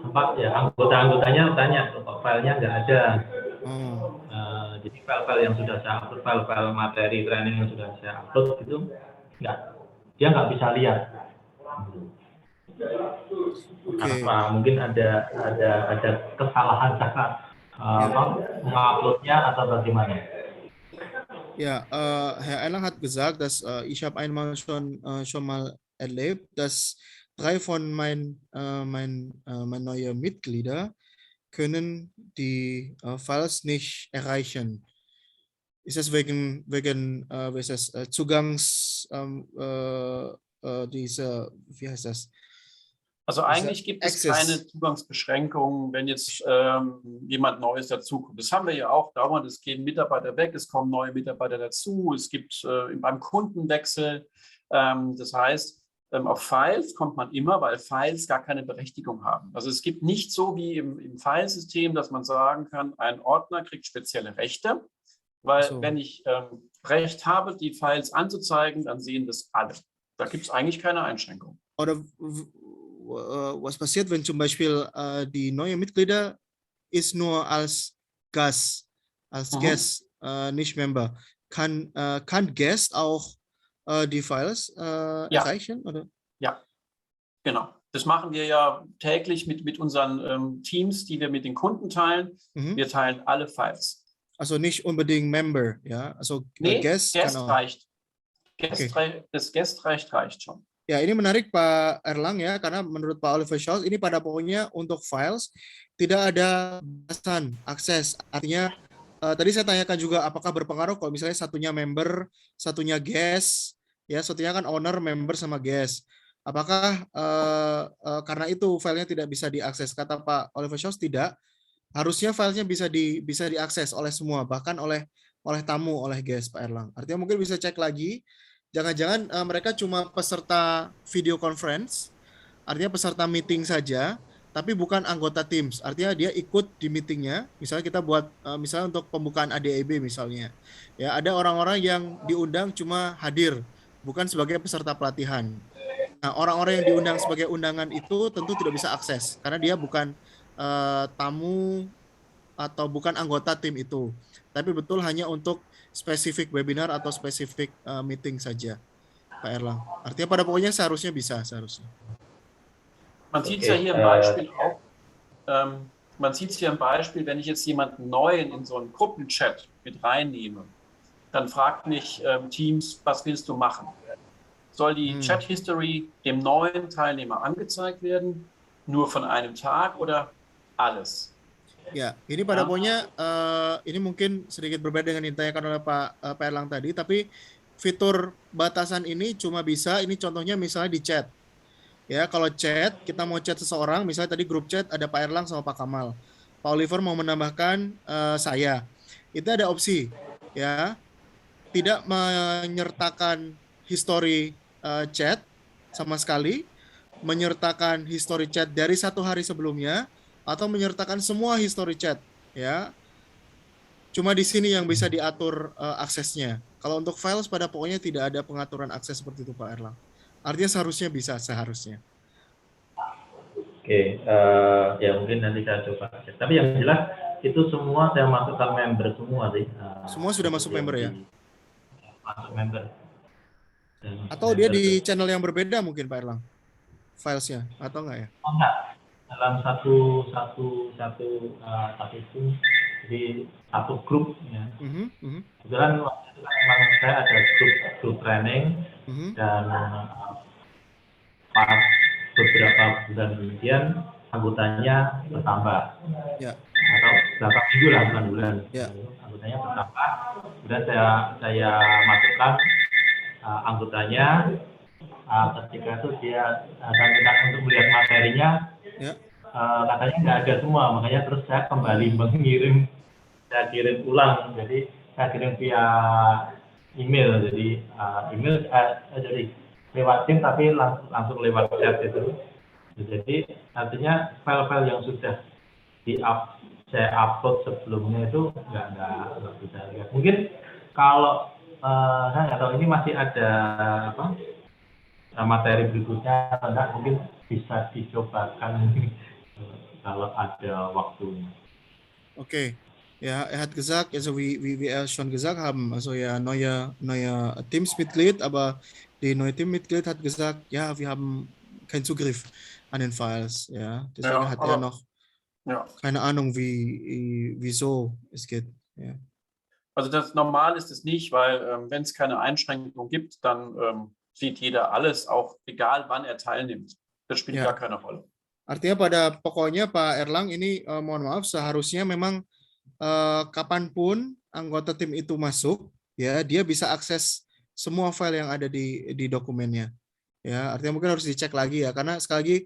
sempat ya anggota-anggotanya tanya kok filenya nggak ada. Jadi file-file yang sudah saya upload, file-file materi training yang sudah saya upload itu dia nggak bisa lihat. Karena mungkin ada kesalahan cara menguploadnya atau bagaimana? Ja, Herr Erlang hat gesagt, dass ich habe einmal schon mal erlebt, dass 3 von meinen neuen Mitglieder können die Files nicht erreichen. Ist es wegen Zugangs wie heißt das? Also eigentlich gibt es keine Zugangsbeschränkungen, wenn jetzt jemand Neues dazukommt. Das haben wir ja auch dauernd. Es gehen Mitarbeiter weg, es kommen neue Mitarbeiter dazu. Es gibt beim Kundenwechsel. Das heißt, auf Files kommt man immer, weil Files gar keine Berechtigung haben. Also es gibt nicht so wie im Filesystem, dass man sagen kann, ein Ordner kriegt spezielle Rechte, weil wenn ich Recht habe, die Files anzuzeigen, dann sehen das alle. Da gibt es eigentlich keine Einschränkung. Oder was passiert, wenn zum Beispiel die neuen Mitglieder ist nur als Gast, Guest, nicht Member. Kann Guest auch die Files erreichen? Oder? Ja, genau. Das machen wir ja täglich mit unseren Teams, die wir mit den Kunden teilen. Wir teilen alle Files. Also nicht unbedingt Member, ja? Also Guest reicht. Das Guest-Recht reicht schon. Ya, ini menarik Pak Erlang ya, karena menurut Pak Oliver Scholz ini pada pokoknya untuk files tidak ada batasan akses. Artinya tadi saya tanyakan juga apakah berpengaruh kalau misalnya satunya member, satunya guest, ya satunya kan owner, member sama guest. Apakah karena itu filenya tidak bisa diakses? Kata Pak Oliver Scholz tidak. Harusnya filenya bisa diakses oleh semua, bahkan oleh tamu, oleh guest Pak Erlang. Artinya mungkin bisa cek lagi. Jangan-jangan mereka cuma peserta video conference, artinya peserta meeting saja, tapi bukan anggota Teams. Artinya dia ikut di meetingnya. Misalnya kita buat, misalnya untuk pembukaan ADEB misalnya, ya ada orang-orang yang diundang cuma hadir, bukan sebagai peserta pelatihan. Nah, orang-orang yang diundang sebagai undangan itu tentu tidak bisa akses, karena dia bukan tamu atau bukan anggota tim itu, tapi betul hanya untuk spesifik webinar atau spesifik meeting saja, Pak Erlang. Artinya pada pokoknya seharusnya bisa, seharusnya. Man sieht es ja hier im Beispiel auch. Man sieht es hier im Beispiel, wenn ich jetzt jemanden Neuen in so einen Gruppenchat mit reinnehme, dann fragt mich Teams, was willst du machen? Soll die Chat-History dem neuen Teilnehmer angezeigt werden, nur von einem Tag oder alles? Ya, ini pada pokoknya ini mungkin sedikit berbeda dengan yang ditanyakan oleh Pak Erlang tadi, tapi fitur batasan ini cuma bisa, ini contohnya misalnya di chat. Ya, kalau chat, kita mau chat seseorang, misalnya tadi grup chat ada Pak Erlang sama Pak Kamal. Pak Oliver mau menambahkan saya. Itu ada opsi, ya. Tidak menyertakan history chat sama sekali, menyertakan history chat dari 1 hari sebelumnya, atau menyertakan semua history chat, ya. Cuma di sini yang bisa diatur aksesnya. Kalau untuk files pada pokoknya tidak ada pengaturan akses seperti itu Pak Erlang. Artinya seharusnya bisa, seharusnya. Oke, ya mungkin nanti saya coba. Tapi yang jelas itu semua saya masukkan member semua sih. Semua sudah masuk member ya? Masuk member. Atau dia di channel yang berbeda mungkin Pak Erlang? Filesnya, atau enggak ya? Oh, enggak. dalam satu tim, jadi satu grup ya. Kebetulan waktu itu kan memang saya ada grup training dan pas beberapa bulan kemudian anggotanya bertambah. Atau berapa minggu lah, bukan bulan. Anggotanya bertambah. Kemudian saya masukkan anggotanya. Ketika itu dia saya minta untuk melihat materinya. Katanya nggak ada semua, makanya terus saya kembali saya kirim ulang, jadi saya kirim via email, jadi jadi lewat tim tapi langsung lewat chat itu. Jadi artinya file-file yang sudah saya upload sebelumnya itu nggak bisa lihat. Mungkin kalau saya nggak tahu ini masih ada materi berikutnya, mungkin bisa dicobakan kalau ada waktunya. Okay. Ja, hat gesagt, also wie er schon gesagt haben, also ja, neuer Teamsmitglied, aber die neue Teammitglied hat gesagt, ja, wir haben keinen Zugriff an den Files, ja. Deswegen hat er noch keine Ahnung, wieso es geht. Ja. Also das normal ist es nicht, weil wenn es keine Einschränkung gibt, dann sieht jeder alles, auch egal wann er teilnimmt. Das spielt gar keine Rolle. Artinya pada pokoknya Pak Erlang ini mohon maaf, seharusnya memang kapanpun anggota tim itu masuk, ya dia bisa akses semua file yang ada di dokumennya. Ya, artinya mungkin harus dicek lagi ya, karena sekali lagi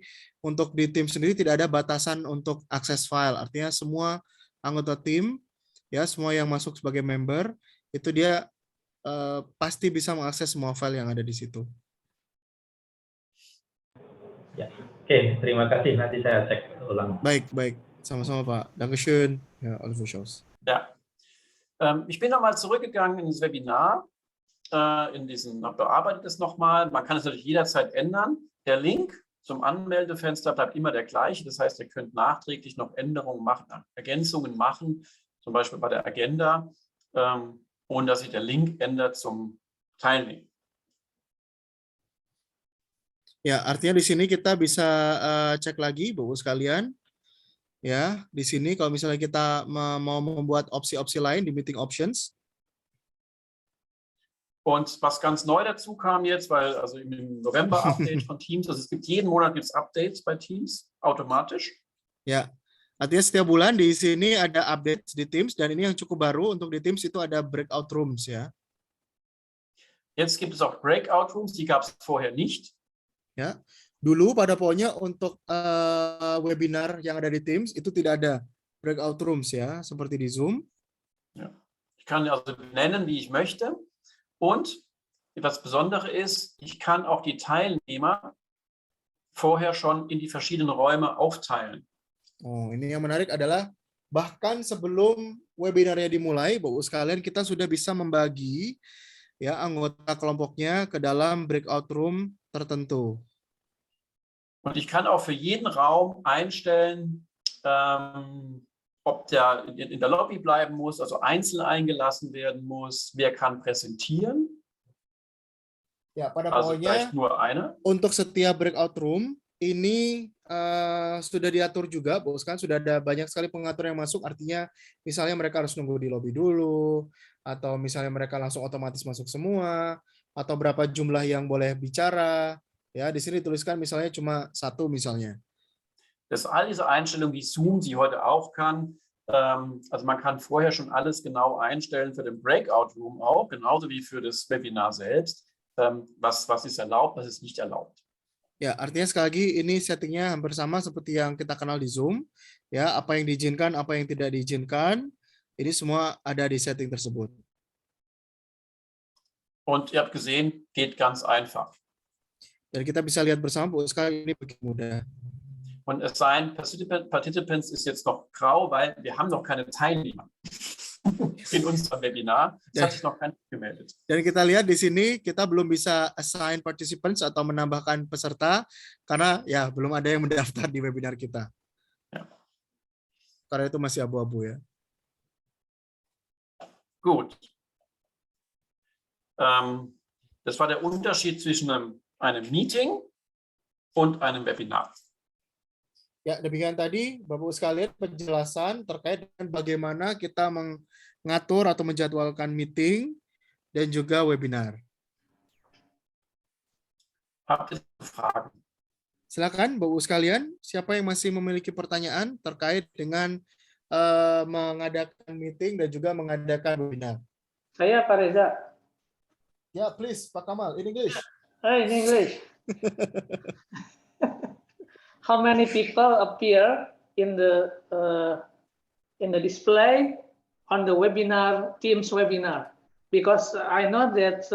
untuk di tim sendiri tidak ada batasan untuk akses file. Artinya semua anggota tim, ya semua yang masuk sebagai member itu dia pasti bisa mengakses semua file yang ada di situ. Ya, oke, terima kasih. Nanti saya cek ulang. Baik. Sama-sama Pak. Dankeschön, Herr Oliver Schaus. Ja, ich bin nochmal zurückgegangen ins Webinar, bearbeitet es nochmal. Man kann es natürlich jederzeit ändern. Der Link zum Anmeldefenster bleibt immer der gleiche. Das heißt, ihr könnt nachträglich noch Änderungen machen, Ergänzungen machen, zum Beispiel bei der Agenda, ohne dass sich der Link ändert zum Teilnehmen. Ya, artinya di sini kita bisa cek lagi, Bapak sekalian. Ya, di sini kalau misalnya kita mau membuat opsi-opsi lain di meeting options. Und was ganz neu dazu kam jetzt, weil also im November-Update von Teams, also es gibt jeden Monat Updates bei Teams automatisch. Ya, artinya setiap bulan di sini ada update di Teams, dan ini yang cukup baru untuk di Teams itu ada breakout rooms ya. Jetzt gibt es auch breakout rooms, die gab es vorher nicht. Ya. Dulu pada pokoknya untuk webinar yang ada di Teams itu tidak ada breakout rooms ya, seperti di Zoom. Ja. Ich kann also benennen, wie ich möchte. Und was Besondere ist, ich kann auch die Teilnehmer vorher schon in die verschiedenen Räume aufteilen. Oh, ini yang menarik adalah bahkan sebelum webinarnya dimulai, Bapak sekalian, kita sudah bisa membagi ya anggota kelompoknya ke dalam breakout room tertentu. Und ich kann auch für jeden Raum einstellen, ob der in der Lobby bleiben muss, also einzeln eingelassen werden muss, wer kann präsentieren. Ya, pada also pokoknya nur eine. Untuk setiap breakout room ini sudah diatur juga, Bos, kan sudah ada banyak sekali pengatur yang masuk, artinya misalnya mereka harus nunggu di lobby dulu, atau misalnya mereka langsung otomatis masuk semua, atau berapa jumlah yang boleh bicara. Ya, di sini tuliskan misalnya cuma satu misalnya. Das all diese Einstellungen, wie Zoom sie heute auch kann. Also man kann vorher schon alles genau einstellen für den Breakout Room auch, genauso wie für das Webinar selbst. Was ist erlaubt, was ist nicht erlaubt. Ya, artinya sekali lagi ini settingnya hampir sama seperti yang kita kenal di Zoom. Ya, apa yang diizinkan, apa yang tidak diizinkan, ini semua ada di setting tersebut. Und ihr habt gesehen, geht ganz einfach. Dan kita bisa lihat bersama, Bu, sekali ini begitu mudah. Und es sein Participants ist jetzt noch grau, weil wir haben noch keine Teilnehmer in unserem Webinar. Es hat sich noch keiner gemeldet. Dan kita lihat di sini kita belum bisa assign participants atau menambahkan peserta karena ya belum ada yang mendaftar di webinar kita. Ja. Karena itu masih abu-abu ya. Gut. Das war der Unterschied zwischen einem Meeting und einem Webinar. Ya, demikian tadi Bapak-Ibu sekalian penjelasan terkait dengan bagaimana kita mengatur atau menjadwalkan meeting dan juga webinar. Habt ihr Fragen? Silakan Bapak-Ibu sekalian, siapa yang masih memiliki pertanyaan terkait dengan mengadakan meeting dan juga mengadakan webinar? Saya Pak Reza. Ya, please, Pak Kamal, in English. In English. How many people appear in the display on the webinar, Teams webinar? Because I know that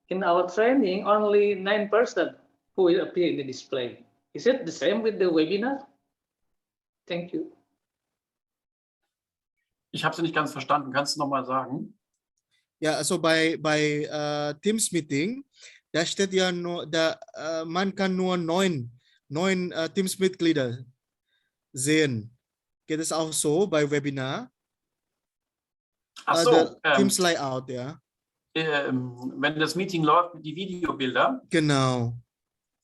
in our training only 9 person who will appear in the display. Is it the same with the webinar? Thank you. Ich habe Sie nicht ganz verstanden. Kannst du noch mal sagen? Ja, so bei Teams Meeting, da steht ja nur, man kann nur neun Teams-Mitglieder sehen. Geht es auch so bei Webinar? Ach so, Teams Layout, ja. Wenn das Meeting läuft mit die Videobilder. Genau.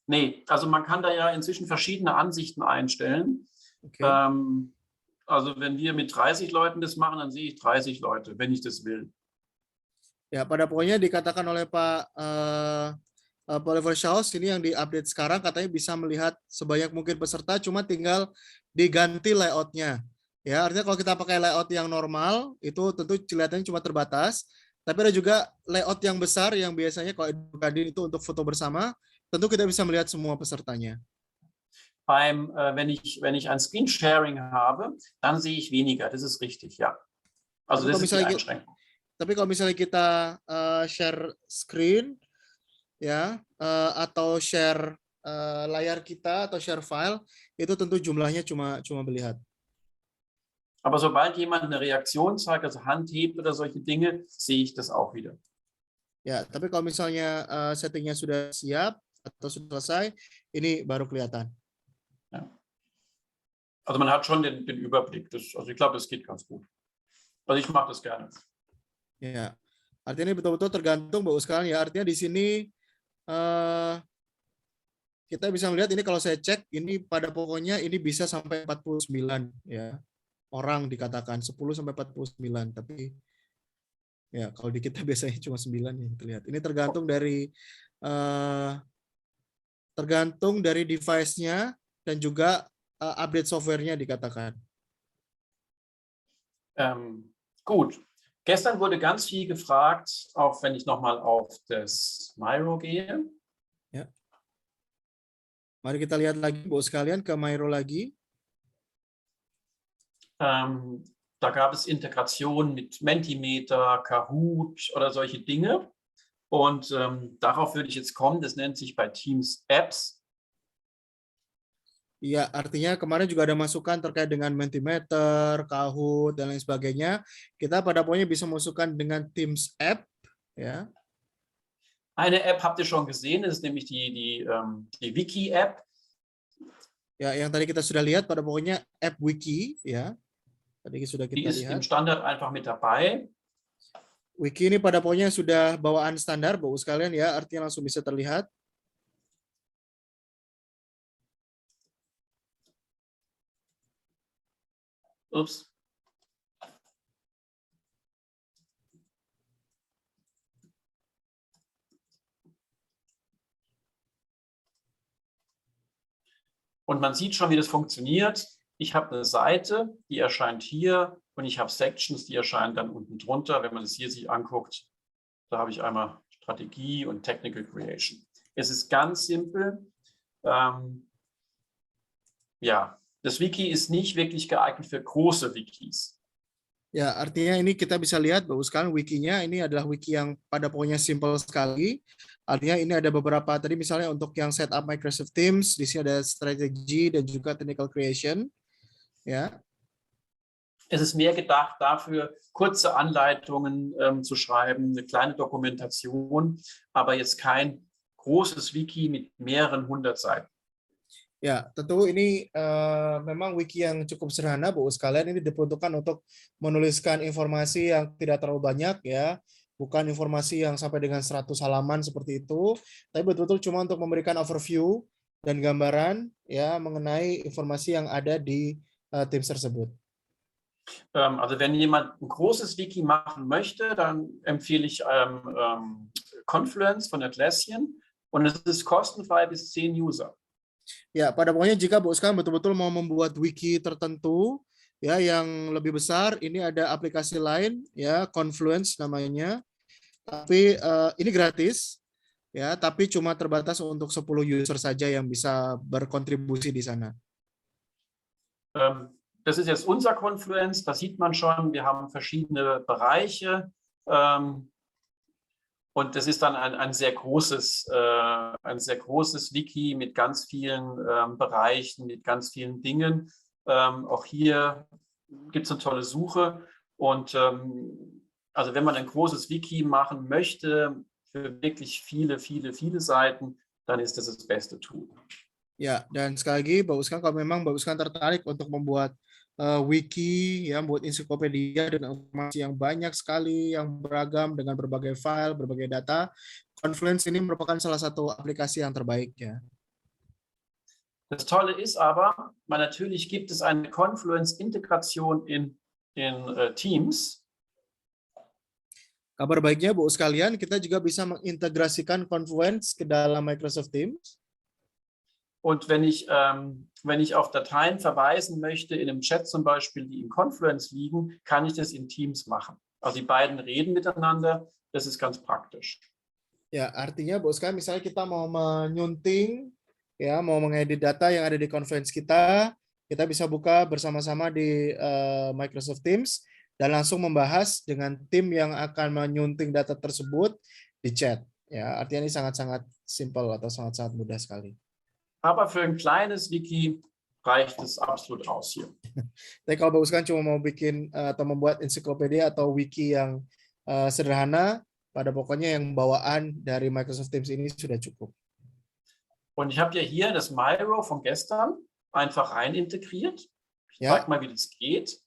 Nee, also man kann da ja inzwischen verschiedene Ansichten einstellen. Okay. Also wenn wir mit 30 Leuten das machen, dann sehe ich 30 Leute, wenn ich das will. Ya, pada poinnya dikatakan oleh Pak Oliver Shaws, ini yang diupdate sekarang, katanya bisa melihat sebanyak mungkin peserta, cuma tinggal diganti layoutnya. Ya, artinya kalau kita pakai layout yang normal, itu tentu kelihatannya cuma terbatas. Tapi ada juga layout yang besar yang biasanya kalau Edukadin itu untuk foto bersama, tentu kita bisa melihat semua pesertanya. Wenn ich ein Screen-Sharing habe, dann sehe ich weniger. Das ist richtig, ja. Also das ist die Einschränkung. Tapi kalau misalnya kita share screen, ya, atau share layar kita atau share file, itu tentu jumlahnya cuma melihat. Aber sobald jemand eine Reaktion zeigt, also Hand hebt oder solche Dinge, sehe ich das auch wieder. Ya, tapi kalau misalnya settingnya sudah siap atau sudah selesai, ini baru kelihatan. Ja. Also man hat schon den Überblick. Also ich glaube, das geht ganz gut. Also ich mache das gerne. Ya, artinya ini betul-betul tergantung Bapak sekalian ya. Artinya di sini kita bisa melihat ini kalau saya cek ini pada pokoknya ini bisa sampai 49 ya. Orang dikatakan 10 sampai 49, tapi ya kalau di kita biasanya cuma 9 yang terlihat. Ini tergantung dari device-nya dan juga update software-nya dikatakan. Gut. Gestern wurde ganz viel gefragt, auch wenn ich nochmal auf das Miro gehe. Ja. Mari kita lihat lagi, Bapak sekalian, ke Miro lagi. Da gab es Integration mit Mentimeter, Kahoot oder solche Dinge. Und darauf würde ich jetzt kommen. Das nennt sich bei Teams Apps. Iya, artinya kemarin juga ada masukan terkait dengan Mentimeter, Kahoot, dan lain sebagainya. Kita pada poinnya bisa masukkan dengan Teams App. Ya. Eine App habt ihr schon gesehen, das ist nämlich die Wiki-App. Ya, yang tadi kita sudah lihat pada pokoknya App Wiki. Ya. Tadi sudah kita lihat. Die ist lihat. im Standard einfach mit dabei. Wiki ini pada pokoknya sudah bawaan standar, Bapak sekalian ya, artinya langsung bisa terlihat. Ups. Und man sieht schon, wie das funktioniert. Ich habe eine Seite, die erscheint hier und ich habe Sections, die erscheinen dann unten drunter. Wenn man das hier sich anguckt, da habe ich einmal Strategie und Technical Creation. Es ist ganz simpel. Ja. Das Wiki ist nicht wirklich geeignet für große Wikis. Ya, artinya ini kita bisa lihat Bapak sekalian wikinya ini adalah wiki yang pada pokoknya simple sekali. Artinya ini ada beberapa tadi misalnya untuk yang setup Microsoft Teams, di sini ada strategi dan juga technical creation. Ja. Es ist mehr gedacht dafür, kurze Anleitungen zu schreiben, eine kleine Dokumentation, aber jetzt kein großes Wiki mit mehreren 100 Seiten. Ya, tentu ini memang wiki yang cukup sederhana, Bu sekalian. Ini diperuntukkan untuk menuliskan informasi yang tidak terlalu banyak, ya, bukan informasi yang sampai dengan 100 halaman seperti itu, tapi betul-betul cuma untuk memberikan overview dan gambaran ya mengenai informasi yang ada di Teams tersebut. Also wenn jemand ein großes Wiki machen möchte, dann empfehle ich Confluence von Atlassian und es ist kostenfrei bis 10 User. Ya, pada pokoknya jika Bapak sekalian betul-betul mau membuat wiki tertentu ya yang lebih besar, ini ada aplikasi lain ya, Confluence namanya. Tapi ini gratis ya, tapi cuma terbatas untuk 10 user saja yang bisa berkontribusi di sana. Das ist jetzt unser Confluence, da sieht man schon, wir haben verschiedene Bereiche und das ist dann ein sehr großes Wiki mit ganz vielen Bereichen, mit ganz vielen Dingen. Auch hier gibt es eine tolle Suche und also wenn man ein großes Wiki machen möchte für wirklich viele Seiten, dann ist das das beste Tool. Ya, dan sekali lagi Bapak sekalian kalau memang Bapak sekalian tertarik untuk membuat wiki, ya, membuat ensiklopedia dengan informasi yang banyak sekali, yang beragam dengan berbagai file, berbagai data, Confluence ini merupakan salah satu aplikasi yang terbaik ya. Das Tolle ist aber, natürlich gibt es eine Confluence-Integration in Teams. Kabar baiknya Bu sekalian, kita juga bisa mengintegrasikan Confluence ke dalam Microsoft Teams. Und wenn ich auf Dateien verweisen möchte, in einem Chat zum Beispiel, die in Confluence liegen, kann ich das in Teams machen. Also die beiden reden miteinander, das ist ganz praktisch. Ya, artinya Bu sekalian, misalnya kita mau menyunting, ya, mau mengedit data yang ada di Confluence kita bisa buka bersama-sama di Microsoft Teams dan langsung membahas dengan tim yang akan menyunting data tersebut di chat. Ya, artinya ini sangat-sangat simpel atau sangat-sangat mudah sekali. Aber für ein kleines Wiki reicht es absolut aus hier. Tapi kalau Bapak sekalian cuma mau bikin atau membuat ensiklopedia atau wiki yang sederhana, pada pokoknya yang bawaan dari Microsoft Teams ini sudah cukup. Und ich habe ja hier das Miro von gestern einfach rein integriert. Ich Ja. zeige mal, wie das geht.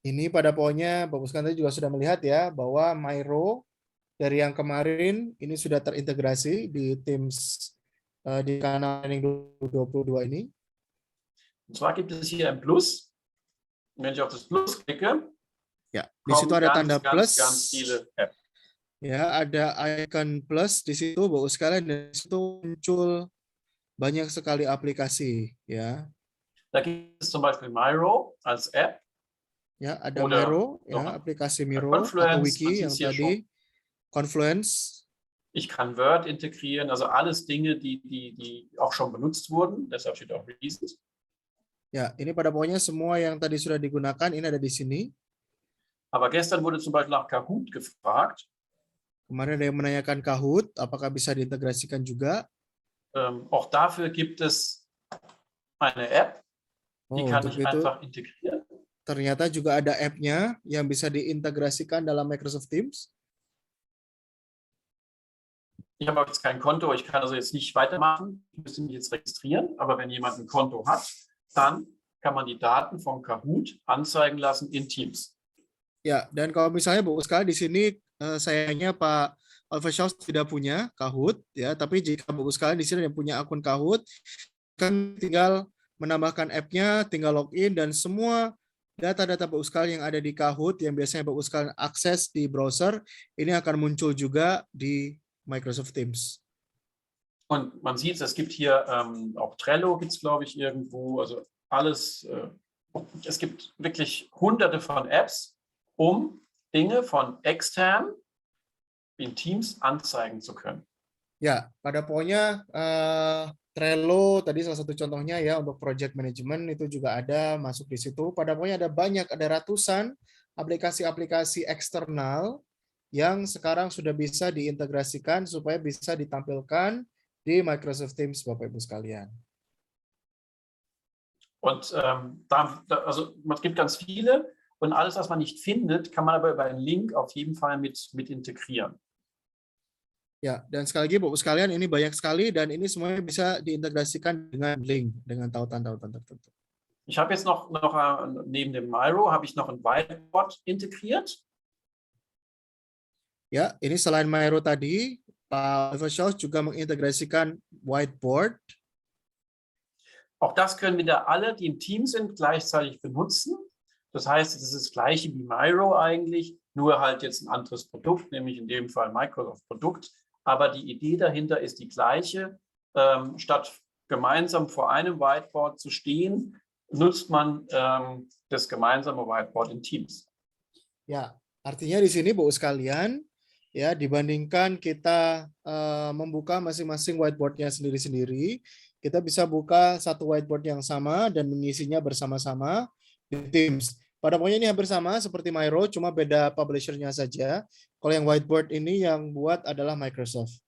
Ini pada pokoknya Bapak sekalian tadi juga sudah melihat ya bahwa Miro dari yang kemarin ini sudah terintegrasi di Teams di kanal Training 2022 ini. Und zwar gibt es hier ein Plus. Und wenn ich auf das Plus klicke, Ya, di situ ada tanda plus. ganz viele Apps. Ya, ada icon plus di situ Bapak sekalian, dan di situ muncul banyak sekali aplikasi ya. Da gibt es zum Beispiel Miro als App. Ya, ada Oder Miro, noch ya, aplikasi Miro Confluence, atau wiki man yang sieht's hier tadi, Confluence. Ich kann Word integrieren, also alles Dinge, die auch schon benutzt wurden. Deshalb steht auch Recent. Ya, ini pada pokoknya semua yang tadi sudah digunakan ini ada di sini. Aber gestern wurde zum Beispiel nach Kahoot gefragt. Kemarin ada yang menanyakan Kahoot, apakah bisa diintegrasikan juga? Auch dafür gibt es eine App, die kann Untuk ich itu einfach integrieren. ternyata juga ada app-nya yang bisa diintegrasikan dalam Microsoft Teams. Ich habe jetzt kein Konto, ich kann also jetzt nicht weitermachen. Ich müsste mich jetzt registrieren, aber wenn jemand ein Konto hat, dann kann man die Daten von Kahoot anzeigen lassen in Teams. Ya, dan kalau misalnya Bu sekalian di sini sayangnya Pak Alfashaus tidak punya Kahoot ya, tapi jika Bu sekalian di sini yang punya akun Kahoot kan tinggal menambahkan app-nya, tinggal login dan semua data-data Bu sekalian yang ada di Kahoot yang biasanya Bu sekalian akses di browser ini akan muncul juga di Microsoft Teams. Und man sieht, es gibt hier auch Trello, gibt es glaube ich irgendwo, also alles, es gibt wirklich hunderte von Apps, um Dinge von extern in Teams anzeigen zu können. Ya, pada pokoknya Trello tadi salah satu contohnya ya untuk project management itu juga ada masuk di situ. Pada pokoknya ada ratusan aplikasi-aplikasi eksternal yang sekarang sudah bisa diintegrasikan supaya bisa ditampilkan di Microsoft Teams Bapak Ibu sekalian. Und also es gibt ganz viele und alles, was man nicht findet, kann man aber über einen Link auf jeden Fall mit integrieren. Ya, dan sekali lagi Bapak sekalian ini banyak sekali dan ini semuanya bisa diintegrasikan dengan link, dengan tautan-tautan tertentu. Ich habe jetzt noch neben dem Miro habe ich noch ein Whiteboard integriert. Ya, ini selain Miro tadi, Pak Alfashaus juga mengintegrasikan whiteboard. Auch das können wieder alle, die im Team sind, gleichzeitig benutzen. Das heißt, es ist das gleiche wie Miro eigentlich, nur halt jetzt ein anderes Produkt, nämlich in dem Fall Microsoft Produkt. Aber die Idee dahinter ist die gleiche. Statt gemeinsam vor einem Whiteboard zu stehen, nutzt man das gemeinsame Whiteboard in Teams. Ya, artinya di sini Bapak sekalian, ya dibandingkan kita membuka masing-masing whiteboardnya sendiri-sendiri, kita bisa buka satu whiteboard yang sama dan mengisinya bersama-sama di Teams. Pada pokoknya ini hampir sama seperti Miro, cuma beda publisher-nya saja. Kalau yang whiteboard ini yang buat adalah Microsoft.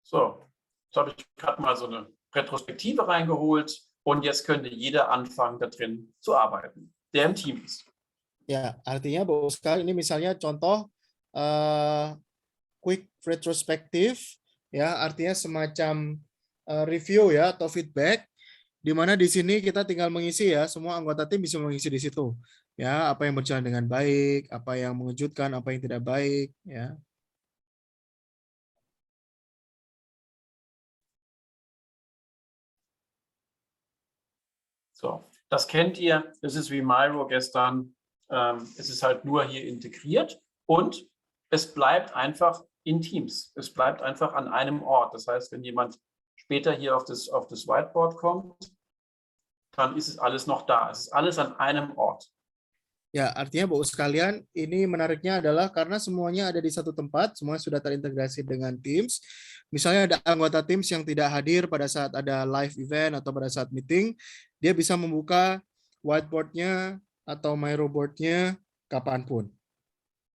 So, jetzt habe ich gerade mal so eine Retrospektive reingeholt und jetzt könnte jeder anfangen, da drin zu arbeiten, der im Team ist. Ya, artinya Bapak sekalian ini misalnya contoh quick retrospective, ya artinya semacam review ya atau feedback, di mana di sini kita tinggal mengisi ya, semua anggota tim bisa mengisi di situ. Ya, apa yang berjalan dengan baik, apa yang mengejutkan, apa yang tidak baik, ya. So, das kennt ihr, das ist wie Miro gestern, es ist halt nur hier integriert und es bleibt einfach in Teams. Es bleibt einfach an einem Ort. Das heißt, wenn jemand später hier auf das Whiteboard kommt, dann ist es alles noch da. Es ist alles an einem Ort. Ya, artinya Bapak sekalian, ini menariknya adalah karena semuanya ada di satu tempat, semua sudah terintegrasi dengan Teams. Misalnya ada anggota Teams yang tidak hadir pada saat ada live event atau pada saat meeting, dia bisa membuka whiteboard-nya atau Miro board-nya kapanpun.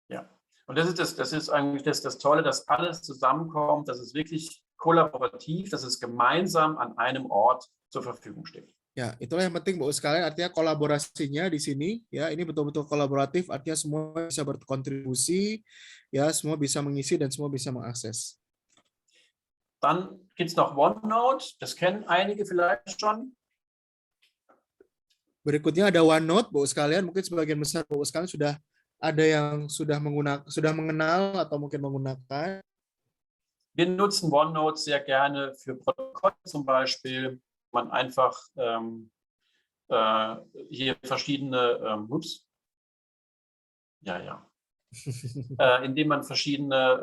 Ja, und das ist eigentlich das Tolle, dass alles zusammenkommt, dass es wirklich kollaborativ, dass es gemeinsam an einem Ort zur Verfügung steht. Ya, itulah yang penting Bapak sekalian, artinya kolaborasinya di sini, ya ini betul-betul kolaboratif, artinya semua bisa berkontribusi, ya semua bisa mengisi dan semua bisa mengakses. Dann gibt es noch OneNote, das kennen einige vielleicht schon. Berikutnya ada OneNote, Bapak sekalian, mungkin sebagian besar Bapak sekalian sudah ada yang sudah mengenal atau mungkin menggunakan. Wir nutzen OneNote sehr gerne für Protokolle zum Beispiel. Man einfach hier verschiedene, indem man verschiedene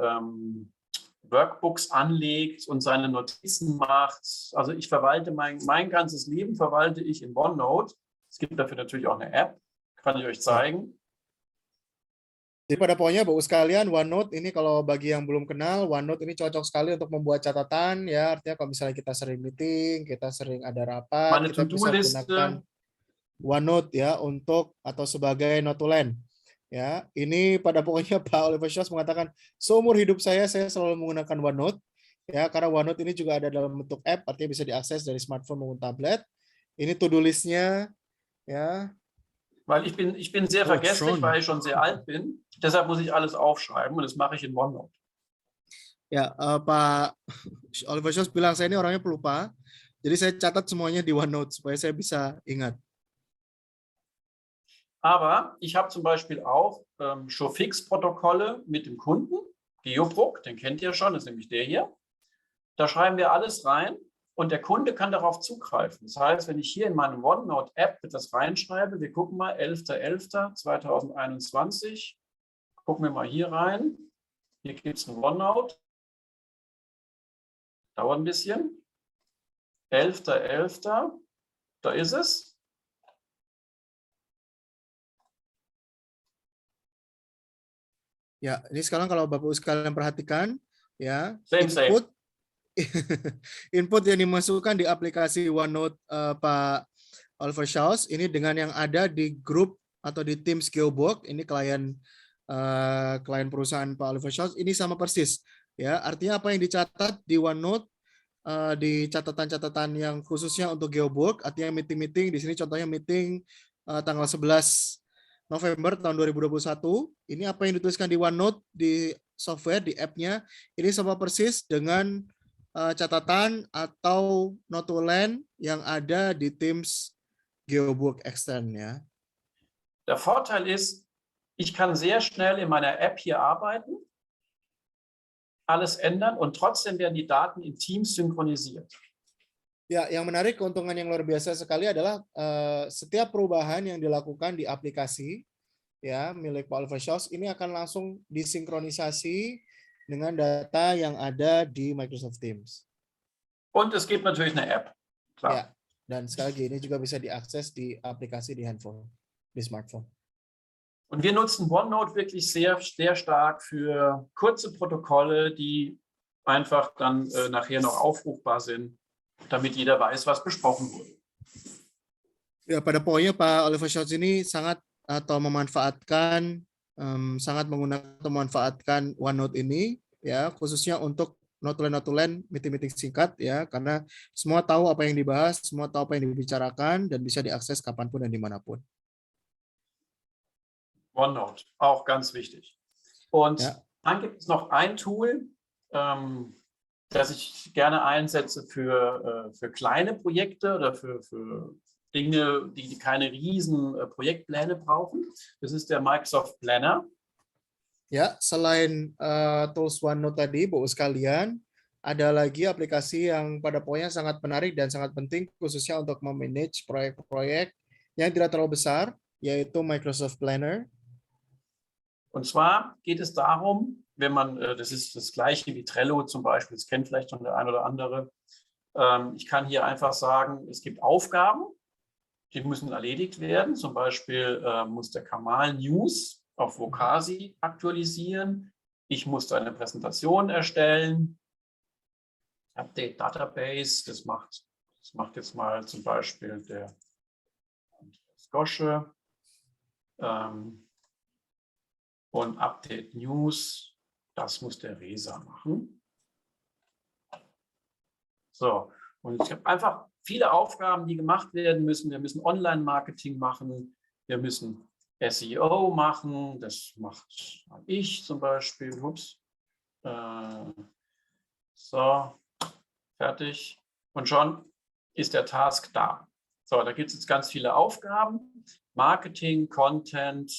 Workbooks anlegt und seine Notizen macht. Also ich verwalte mein ganzes Leben verwalte ich in OneNote. Es gibt dafür natürlich auch eine App, kann ich euch zeigen. Jadi pada pokoknya Bapak sekalian, OneNote ini kalau bagi yang belum kenal, OneNote ini cocok sekali untuk membuat catatan, ya artinya kalau misalnya kita sering meeting, kita sering ada rapat, kita bisa gunakan OneNote ya untuk atau sebagai notulen. Ya, ini pada pokoknya Pak Oliver Schultz mengatakan seumur hidup saya selalu menggunakan OneNote. Ya, karena OneNote ini juga ada dalam bentuk app, artinya bisa diakses dari smartphone maupun tablet. Ini to-do list-nya, ya. Weil ich bin sehr vergesslich, weil ich schon sehr alt bin. Deshalb muss ich alles aufschreiben und das mache ich in OneNote. Ya, Pak Oliver Schultz bilang saya ini orangnya pelupa. Jadi saya catat semuanya di OneNote supaya saya bisa ingat. Aber ich habe zum Beispiel auch Showfix-Protokolle mit dem Kunden, Geobrook, den kennt ihr schon, das ist nämlich der hier. Da schreiben wir alles rein. Und der Kunde kann darauf zugreifen. Das heißt, wenn ich hier in meinem OneNote-App etwas reinschreibe, wir gucken mal 11.11.2021, gucken wir mal hier rein. Hier gibt es ein OneNote. Dauert ein bisschen. 11.11. Da ist es. Ya, ini sekarang kalau Bapak sekalian perhatikan, ya, Same. Input yang dimasukkan di aplikasi OneNote Pak Oliver Schultz ini dengan yang ada di grup atau di Teams Geobrook, ini klien perusahaan Pak Oliver Schultz, ini sama persis. Ya, artinya apa yang dicatat di OneNote di catatan-catatan yang khususnya untuk Geobrook, artinya meeting-meeting di sini contohnya meeting tanggal 11 November tahun 2021. Ini apa yang dituliskan di OneNote di software di app-nya ini sama persis dengan catatan atau notulen yang ada di Teams Geobrook extern ya. Der Vorteil ist, ich kann sehr schnell in meiner App hier arbeiten. alles ändern und trotzdem werden die Daten in Teams synchronisiert. Ya, yang menarik keuntungan yang luar biasa sekali adalah setiap perubahan yang dilakukan di aplikasi ya milik Pak Oliver Schaus ini akan langsung disinkronisasi dengan data yang ada di Microsoft Teams. Und es gibt natürlich eine App. Klar. Ya, dan sekali lagi ini juga bisa diakses di aplikasi di handphone, di smartphone. Und wir nutzen OneNote wirklich sehr, sehr stark für kurze Protokolle, die einfach dann nachher noch aufrufbar sind, damit jeder weiß, was besprochen wurde. Ya, pada poinnya Pak Oliver Schaus ini sangat memanfaatkan OneNote ini ya khususnya untuk notulen meeting singkat ya karena semua tahu apa yang dibahas, semua tahu apa yang dibicarakan dan bisa diakses kapanpun dan dimanapun. OneNote, auch ganz wichtig. Und ja. Dann gibt es noch ein Tool, das ich gerne einsetze für kleine Projekte oder für Dinge, die keine riesen Projektpläne brauchen. Das ist der Microsoft Planner. Ya, selain tools OneNote tadi, Bu sekalian, ada lagi aplikasi yang pada poinnya sangat menarik dan sangat penting, khususnya untuk memanage proyek-proyek yang tidak terlalu besar, yaitu Microsoft Planner. Und zwar geht es darum, wenn man, das ist das gleiche wie Trello zum Beispiel, das kennt vielleicht schon der ein oder andere. Ich kann hier einfach sagen, es gibt Aufgaben, die müssen erledigt werden. Zum Beispiel muss der Kamal News auf Vocasi aktualisieren. Ich muss eine Präsentation erstellen. Update Database, das macht jetzt mal zum Beispiel der Andreas Gosche. Und Update News, das muss der Resa machen. So, und ich habe einfach viele Aufgaben, die gemacht werden müssen. Wir müssen Online-Marketing machen, wir müssen SEO machen, das mache ich zum Beispiel. Ups. So, fertig. Und schon ist der Task da. So, da gibt es jetzt ganz viele Aufgaben. Marketing, Content,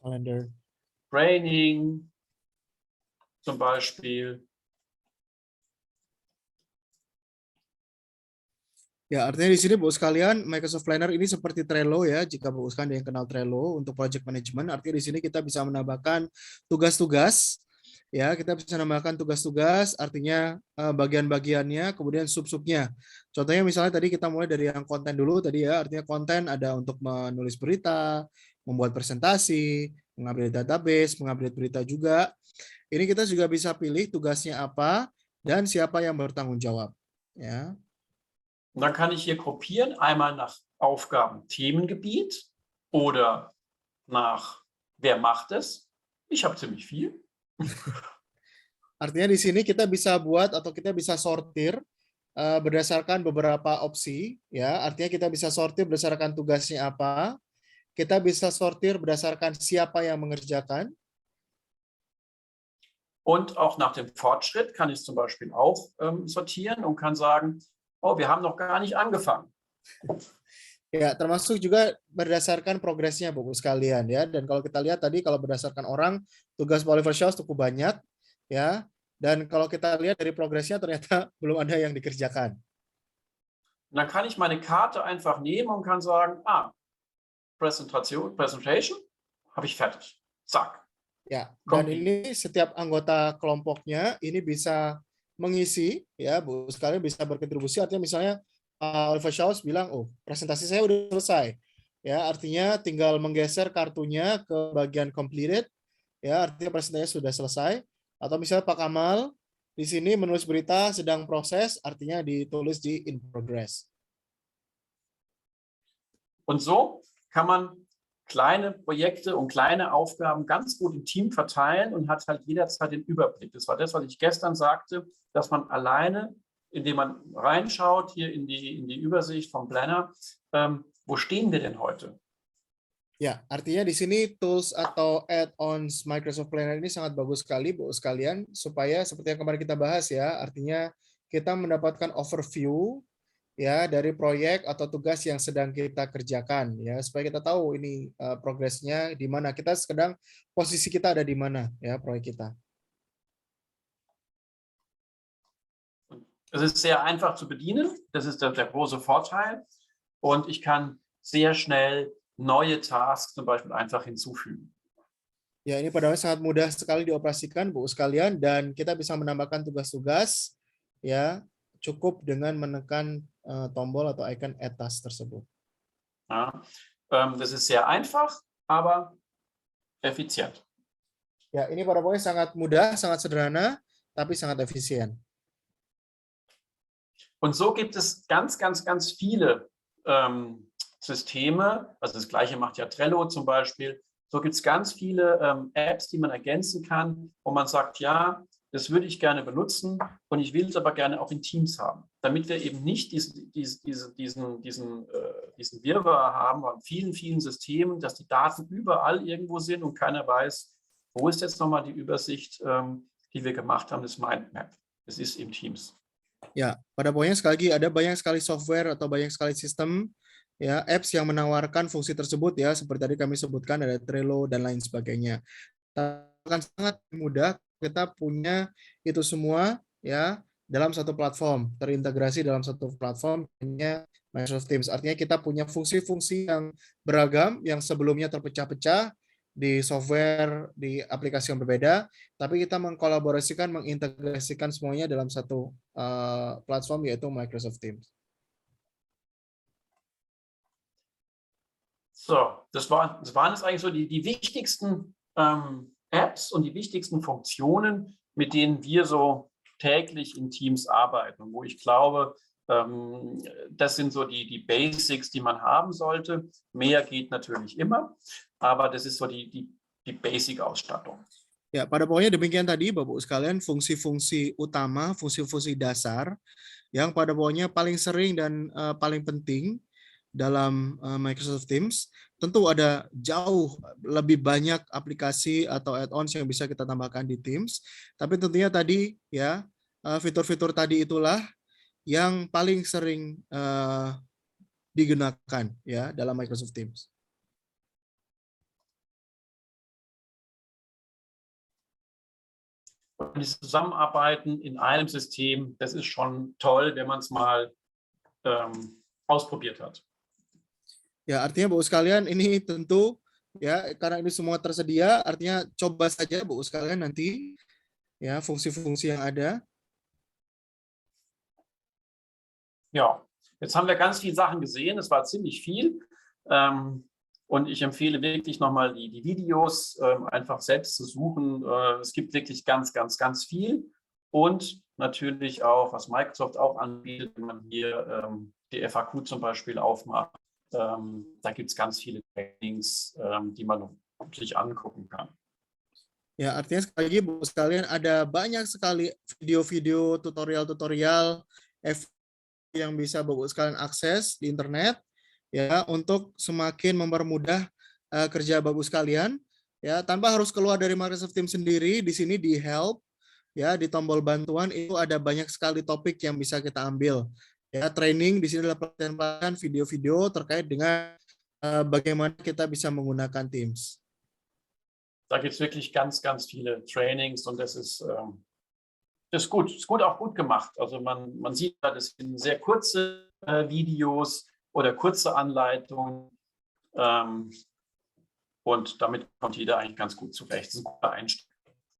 Calendar. Training zum Beispiel. Ya, artinya di sini Bu sekalian, Microsoft Planner ini seperti Trello ya, jika Bu sekalian ada yang kenal Trello untuk project management, artinya di sini kita bisa menambahkan tugas-tugas, ya, kita bisa menambahkan tugas-tugas, artinya bagian-bagiannya, kemudian sub-subnya. Contohnya misalnya tadi kita mulai dari yang konten dulu tadi ya, artinya konten ada untuk menulis berita, membuat presentasi, mengupdate database, mengupdate berita juga. Ini kita juga bisa pilih tugasnya apa dan siapa yang bertanggung jawab. Ya. Und dann kann ich hier gruppieren, einmal nach Aufgaben, Themengebiet oder nach wer macht es. Ich habe ziemlich viel. Artinya di sini kita bisa buat atau kita bisa sortir berdasarkan beberapa opsi. Ya, artinya kita bisa sortir berdasarkan tugasnya apa. Kita bisa sortir berdasarkan siapa yang mengerjakan. Und auch nach dem Fortschritt kann ich zum Beispiel auch sortieren und kann sagen, oh, wir haben noch gar nicht angefangen. Ya, termasuk juga berdasarkan progresnya, Bu sekalian ya. Dan kalau kita lihat tadi, kalau berdasarkan orang, tugas Pak Oliver Schaus cukup banyak, ya. Dan kalau kita lihat dari progresnya, ternyata belum ada yang dikerjakan. Und dann kann ich meine Karte einfach nehmen und kann sagen, Presentation habe ich fertig. Zack. Ya, dan ini setiap anggota kelompoknya ini bisa mengisi, ya Bu sekalian bisa berkontribusi. Artinya misalnya Oliver Schaus bilang, oh presentasi saya udah selesai, ya artinya tinggal menggeser kartunya ke bagian completed, ya artinya presentasinya sudah selesai. Atau misalnya Pak Kamal di sini menulis berita sedang proses, artinya ditulis di in progress. Und so kann man kleine Projekte und kleine Aufgaben ganz gut im Team verteilen und hat halt jederzeit den Überblick. Das war das, was ich gestern sagte, dass man alleine, indem man reinschaut hier in die Übersicht vom Planner, wo stehen wir denn heute? Ya, artinya di sini tools atau add-ons Microsoft Planner ini sangat bagus sekali, Bu sekalian, supaya seperti yang kemarin kita bahas ya, artinya kita mendapatkan overview ya dari proyek atau tugas yang sedang kita kerjakan ya supaya kita tahu ini progresnya di mana, kita sedang posisi kita ada di mana ya proyek kita. Es ist sehr einfach zu bedienen, das ist der große Vorteil und ich kann sehr schnell neue Tasks zum Beispiel einfach hinzufügen. Ya, ini pada sangat mudah sekali dioperasikan, Bu sekalian, dan kita bisa menambahkan tugas-tugas ya cukup dengan menekan tombol atau icon Add Task tersebut. Ja, das ist sehr einfach, aber effizient. Ya, ini pada pokoknya sangat mudah, sangat sederhana, tapi sangat efisien. Und so gibt es ganz viele Systeme, also das Gleiche macht ja Trello zum Beispiel. So gibt es ganz viele Apps, die man ergänzen kann, wo man sagt, ja, das würde ich gerne benutzen und ich will es aber gerne auch in Teams haben, damit wir eben nicht diesen Wirrwarr haben an vielen Systemen, dass die Daten überall irgendwo sind und keiner weiß, wo ist jetzt nochmal die Übersicht, die wir gemacht haben, das Mindmap. Es ist im Teams. Ya, pada poinnya sekali lagi ada banyak sekali software atau banyak sekali sistem ya apps yang menawarkan fungsi tersebut ya seperti tadi kami sebutkan ada Trello dan lain sebagainya. Akan sangat mudah kita punya itu semua ya dalam satu platform, terintegrasi dalam satu platform punya Microsoft Teams. Artinya kita punya fungsi-fungsi yang beragam yang sebelumnya terpecah-pecah di software, di aplikasi yang berbeda, tapi kita mengkolaborasikan, mengintegrasikan semuanya dalam satu platform yaitu Microsoft Teams. So, das waren jetzt eigentlich so die wichtigsten Apps und die wichtigsten Funktionen, mit denen wir so täglich in Teams arbeiten, wo ich glaube, das sind so die Basics, die man haben sollte. Mehr geht natürlich immer, aber das ist so die Basic-Ausstattung. Ya, pada pokoknya demikian tadi Bapak-Ibu sekalian fungsi-fungsi utama, fungsi-fungsi dasar yang pada pokoknya paling sering dan paling penting dalam Microsoft Teams. Tentu ada jauh lebih banyak aplikasi atau add-ons yang bisa kita tambahkan di Teams, tapi tentunya tadi ya fitur-fitur tadi itulah yang paling sering digunakan ya dalam Microsoft Teams. Das Zusammenarbeiten in einem System, das ist schon toll, wenn man es mal ausprobiert hat. Ya, artinya Bu sekalian ini tentu ya karena ini semua tersedia, artinya coba saja Bu sekalian nanti ya fungsi-fungsi yang ada. Ja, jetzt haben wir ganz viele Sachen gesehen, es war ziemlich viel und ich empfehle wirklich nochmal die Videos einfach selbst zu suchen. Es gibt wirklich ganz viel und natürlich auch, was Microsoft auch anbietet, wenn man hier die FAQ zum Beispiel aufmacht, da gibt es ganz viele Trainings, die man sich angucken kann. Ya, artinya sekali lagi Bu sekalian ada banyak sekali video-video, tutorial-tutorial yang bisa Bapak sekalian akses di internet ya untuk semakin mempermudah kerja Bapak sekalian ya tanpa harus keluar dari Microsoft Teams sendiri. Di sini di help ya di tombol bantuan itu ada banyak sekali topik yang bisa kita ambil ya. Training di sini adalah pelatihan video-video terkait dengan bagaimana kita bisa menggunakan Teams. Da gibt es wirklich ganz viele Trainings und das ist gut, auch gut gemacht. Also man sieht, das sind sehr kurze Videos oder kurze Anleitungen und damit kommt jeder eigentlich ganz gut zurecht. Das ist ein guter Einstieg.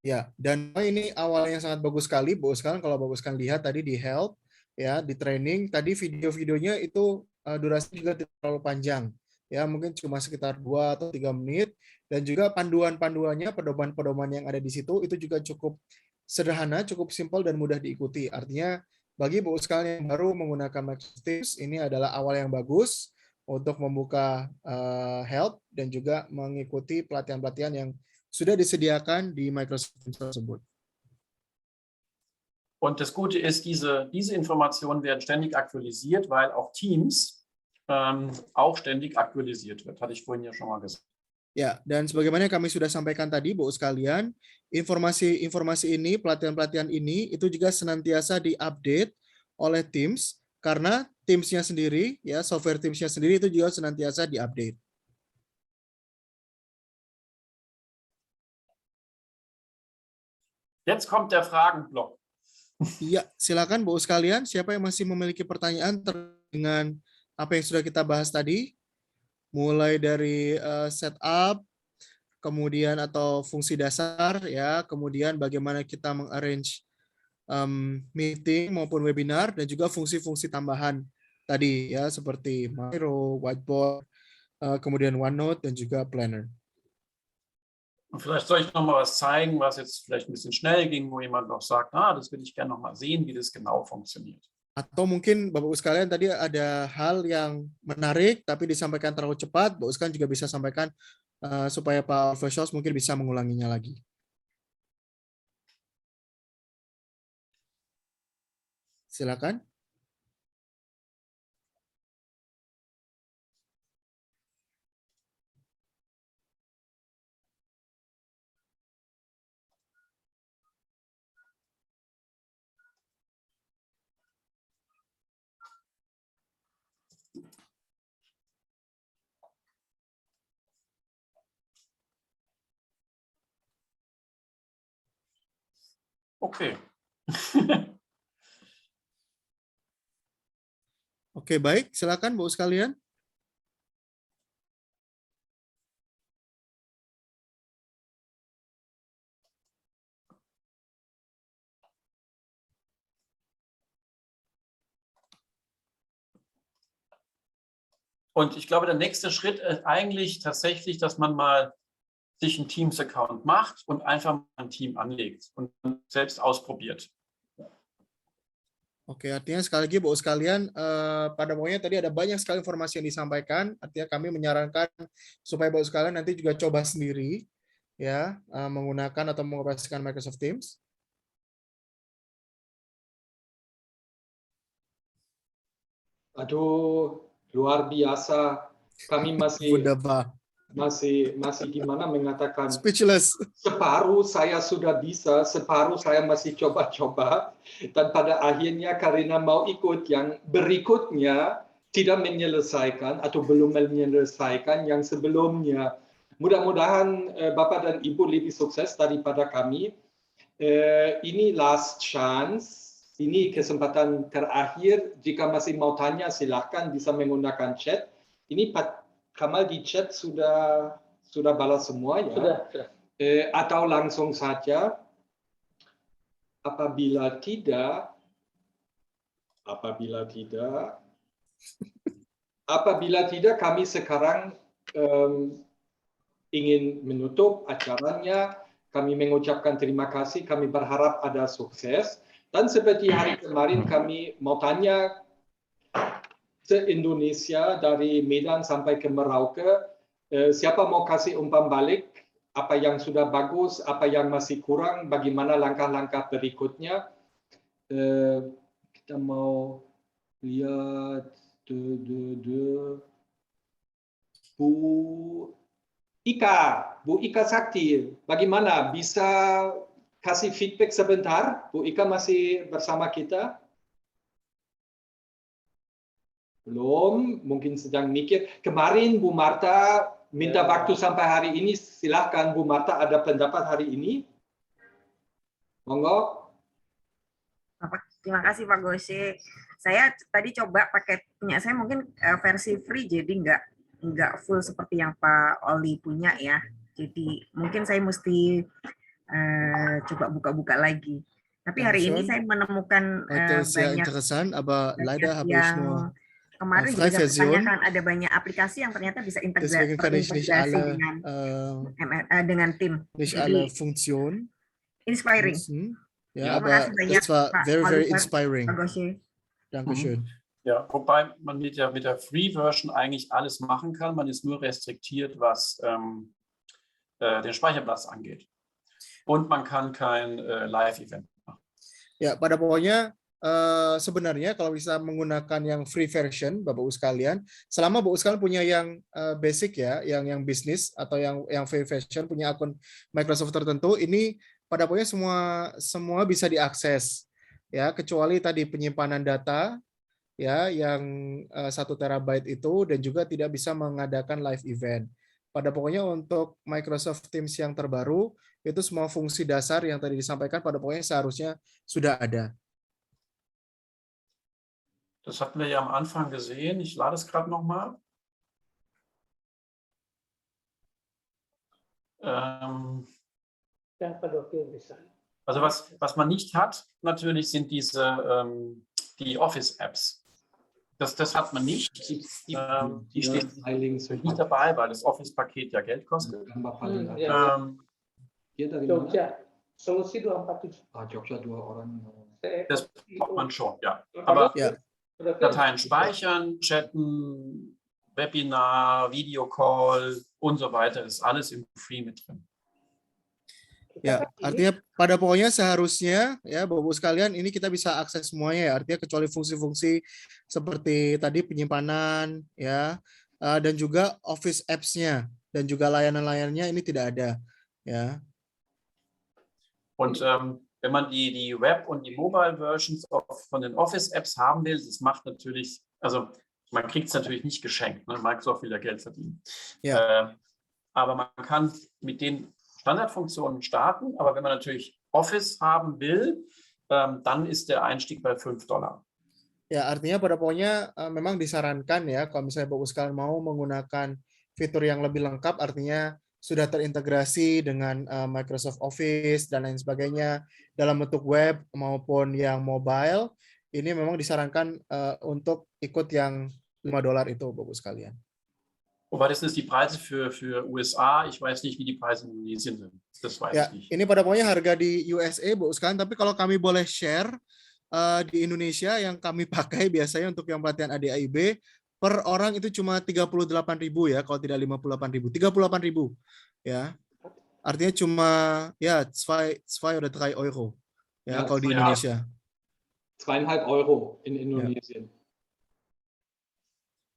Ya, dan ini awalnya sangat bagus sekali, Bu sekalian. Kalau Bapak sekalian lihat tadi di help, ya di training, tadi video-videonya itu durasi juga tidak terlalu panjang. Ya, mungkin cuma sekitar 2 atau 3 menit. Dan juga panduan-panduannya, pedoman-pedoman yang ada di situ, itu juga cukup sederhana, cukup simpel dan mudah diikuti. Artinya bagi Bu sekalian yang baru menggunakan Microsoft Teams, ini adalah awal yang bagus untuk membuka help dan juga mengikuti pelatihan-pelatihan yang sudah disediakan di Microsoft Teams tersebut. Und das Gute ist, diese Informationen werden ständig aktualisiert, weil auch Teams auch ständig aktualisiert wird. Hatte ich vorhin ja schon mal gesagt. Ya, dan sebagaimana kami sudah sampaikan tadi, Bu sekalian, informasi-informasi ini, pelatihan-pelatihan ini, itu juga senantiasa diupdate oleh Teams, karena Teams-nya sendiri, ya software Teams-nya sendiri itu juga senantiasa diupdate. Jetzt kommt der Fragenblock. Iya, silakan Bu sekalian, siapa yang masih memiliki pertanyaan dengan apa yang sudah kita bahas tadi, mulai dari setup, kemudian atau fungsi dasar, ya, kemudian bagaimana kita mengarrange meeting maupun webinar, dan juga fungsi-fungsi tambahan tadi, ya, seperti Miro, Whiteboard, kemudian OneNote, dan juga Planner. Und vielleicht soll ich noch mal was zeigen, was jetzt vielleicht ein bisschen schnell ging, wo jemand noch sagt, das will ich gerne noch mal sehen, wie das genau funktioniert. Atau mungkin Bapak-Ibu sekalian tadi ada hal yang menarik tapi disampaikan terlalu cepat, Bapak-Ibu sekalian juga bisa sampaikan supaya Pak Officials mungkin bisa mengulanginya lagi. Silakan. Okay. Oke, baik. Silakan Bu sekalian. Und ich glaube, der nächste Schritt ist eigentlich tatsächlich, dass man mal sich einen Teams-Account macht und einfach mal ein Team anlegt und selbst ausprobiert. Oke, artinya sekali lagi Bu sekalian, pada pokoknya tadi ada banyak sekali informasi yang disampaikan, artinya kami menyarankan supaya Bu sekalian nanti juga coba sendiri, ya, menggunakan atau mengoperasikan Microsoft Teams. Aduh, luar biasa. Kami masih Bunda Pak. masih gimana mengatakan Speechless. separuh saya sudah bisa, separuh saya masih coba-coba, dan pada akhirnya karena mau ikut yang berikutnya tidak menyelesaikan atau belum menyelesaikan yang sebelumnya. Mudah-mudahan Bapak dan Ibu lebih sukses daripada kami. Ini last chance. Ini kesempatan terakhir. Jika masih mau tanya, silakan bisa menggunakan chat. Ini Pak Kamal di chat sudah balas semua ya. Sudah. Atau langsung saja. Apabila tidak, kami sekarang ingin menutup acaranya. Kami mengucapkan terima kasih. Kami berharap ada sukses. Dan seperti hari kemarin kami mau tanya se-Indonesia dari Medan sampai ke Merauke, siapa mau kasih umpan balik, apa yang sudah bagus, apa yang masih kurang, bagaimana langkah-langkah berikutnya. Kita mau lihat Bu Ika Sakti, bagaimana bisa kasih feedback sebentar? Bu Ika masih bersama kita? Belum, mungkin sedang mikir. Kemarin Bu Marta minta waktu sampai hari ini. Silahkan Bu Marta, ada pendapat hari ini? Monggo. Terima kasih Pak Goshe. Saya tadi coba pakai punya saya mungkin versi free, jadi nggak full seperti yang Pak Oli punya ya. Jadi mungkin saya mesti coba buka-buka lagi. Tapi hari ini saya menemukan banyak yang kemarin juga ditanyakan, ada banyak aplikasi yang ternyata bisa integrasi dengan tim. Jadi inspiring. Ja, aber es war very, very inspiring. Dankeschön. Ja, wobei man mit der Free-Version eigentlich alles machen kann. Man ist nur restriktiert, was den Speicherplatz angeht. Und man kann kein Live-Event machen. Ya, pada pokoknya sebenarnya kalau bisa menggunakan yang free version, Bapak-Ibu sekalian, selama Bapak-Ibu sekalian punya yang basic ya, yang bisnis atau yang free version, punya akun Microsoft tertentu, ini pada pokoknya semua bisa diakses ya, kecuali tadi penyimpanan data ya yang 1 terabyte itu, dan juga tidak bisa mengadakan live event. Pada pokoknya untuk Microsoft Teams yang terbaru itu semua fungsi dasar yang tadi disampaikan pada pokoknya seharusnya sudah ada. Das hatten wir ja am Anfang gesehen. Ich lade es gerade noch mal. Also was man nicht hat, natürlich sind die Office-Apps. Das hat man nicht. Die steht nicht dabei, weil das Office-Paket ja Geld kostet. Jogja, solusi 247. Jogja 2 orang. Das braucht man schon, ja. Aber Ja. Dateien speichern, chatten, Webinar, Videocall und so weiter, ist alles im Free mit drin. Ya, artinya pada pokoknya seharusnya ya Bapak Ibu sekalian ini kita bisa akses semuanya ya, artinya kecuali fungsi-fungsi seperti tadi penyimpanan ya, dan juga Office apps-nya dan juga layanan-layanannya ini tidak ada ya. Und wenn man die Web- und die Mobile-Versions von den Office-Apps haben will, das macht natürlich, also man kriegt es natürlich nicht geschenkt, ne? Microsoft will ja Geld verdienen. Ja. Aber man kann mit den Standardfunktionen starten, aber wenn man natürlich Office haben will, dann ist der Einstieg bei $5. Ya, artinya pada pokoknya memang disarankan ya kalau misalnya Bapak Ibu sekalian mau menggunakan fitur yang lebih lengkap, artinya sudah terintegrasi dengan Microsoft Office dan lain sebagainya dalam bentuk web maupun yang mobile, ini memang disarankan untuk ikut yang $5 itu Bapak Ibu sekalian. Wobei das ist die Preise für USA. Ich weiß nicht, wie die Preise in Indonesien sind. Das weiß Ya, ich nicht. ini pada pokoknya harga di USA, Bu sekalian. Tapi kalau kami boleh share di Indonesia yang kami pakai biasanya untuk yang pelatihan ADAIB per orang itu cuma 38.000 ya, kalau tidak 58.000. 38.000 ya. Artinya cuma ya 2 oder 3 Euro ya, kalau di Indonesia. 2,5 Euro in Indonesien. Ja.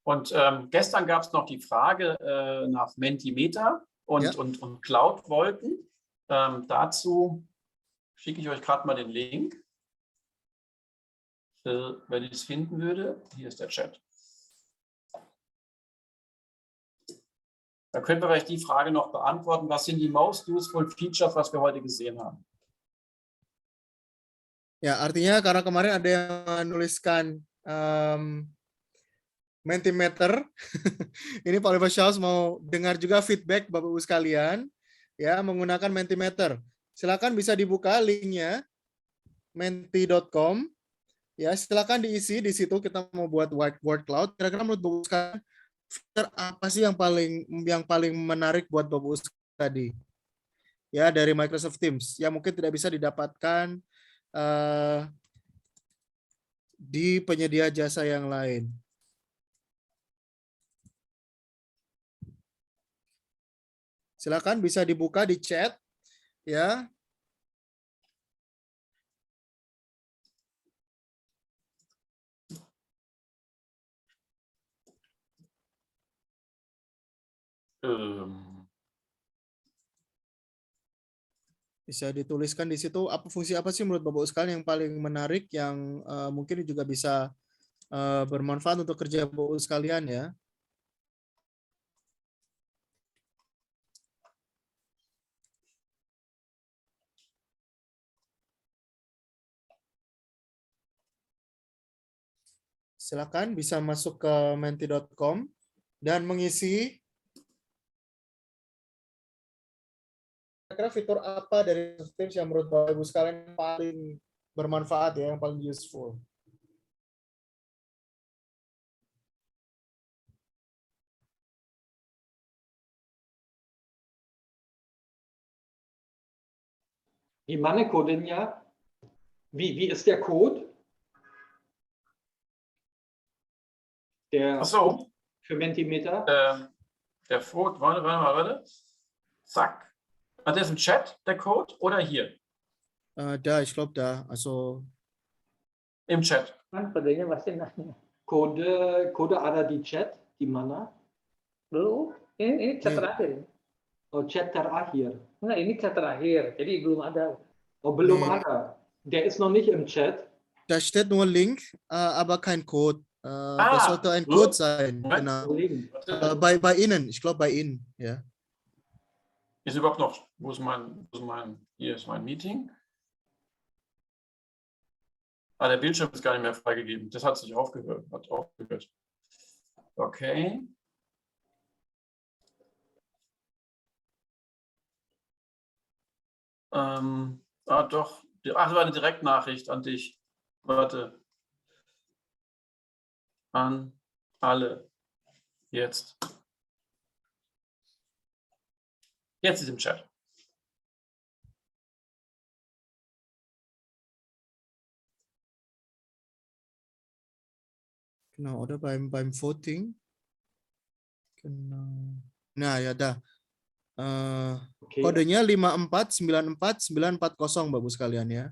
Und gestern gab es noch die Frage nach Mentimeter und Cloud-Wolken. Dazu schicke ich euch gerade mal den Link, wenn ich es finden würde. Hier ist der Chat. Da können wir vielleicht die Frage noch beantworten. Was sind die most useful features, was wir heute gesehen haben? Ya, artinya karena kemarin ada yang menuliskan Mentimeter. Ini Pak Oliver Charles mau dengar juga feedback Bapak Ibu sekalian ya menggunakan Mentimeter. Silakan bisa dibuka linknya menti.com ya, silakan diisi di situ. Kita mau buat whiteboard cloud. Kira-kira menurut Bapak Ibu sekalian fitur apa sih yang paling menarik buat Bapak Ibu tadi ya dari Microsoft Teams yang mungkin tidak bisa didapatkan di penyedia jasa yang lain? Silakan bisa dibuka di chat ya. Bisa dituliskan di situ fungsi apa sih menurut Bapak sekalian yang paling menarik yang mungkin juga bisa bermanfaat untuk kerja Bapak sekalian ya. Silakan bisa masuk ke menti.com dan mengisi kira-kira fitur apa dari Teams yang menurut Bapak Ibu sekalian paling bermanfaat ya, yang paling useful. Gimana kodenya? Wie ist der Code? Achso. Für Mentimeter? Der Code, warte. Zack. Der ist im Chat, der Code, oder hier? Da, ich glaube da. Also im Chat. Kodenya pasti nanya. Kode ada di chat, di mana? Belum. Ini chat terakhir. Oh, chat terakhir. Enggak, ini chat terakhir. Jadi belum ada. Oh, belum ada. Der ist noch nicht im Chat. Da steht nur Link, aber kein Code. Das sollte ein Code sein. Moment. Genau. Kollegen, Bei Ihnen. Ich glaube bei Ihnen. Ja. Ist überhaupt noch, hier ist mein Meeting. Ah, der Bildschirm ist gar nicht mehr freigegeben. Das hat sich aufgehört. Okay. Doch. Ach, das war eine Direktnachricht an dich. Warte. An alle. Jetzt. Jetzt ist im Chat. Genau, oder beim Voting. Genau. Nah, ya dah. okay. Kodenya 5494940 Bapak sekalian ya.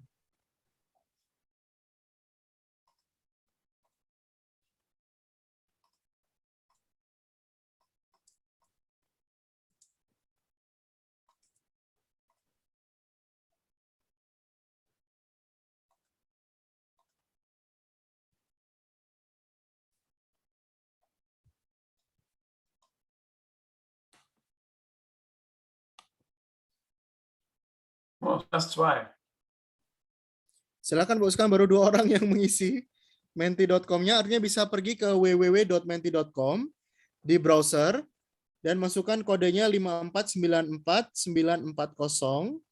Oh, das 2. Silakan Bapak sekalian, baru 2 orang yang mengisi. Menti.com-nya artinya bisa pergi ke www.menti.com di browser dan masukkan kodenya 5494940.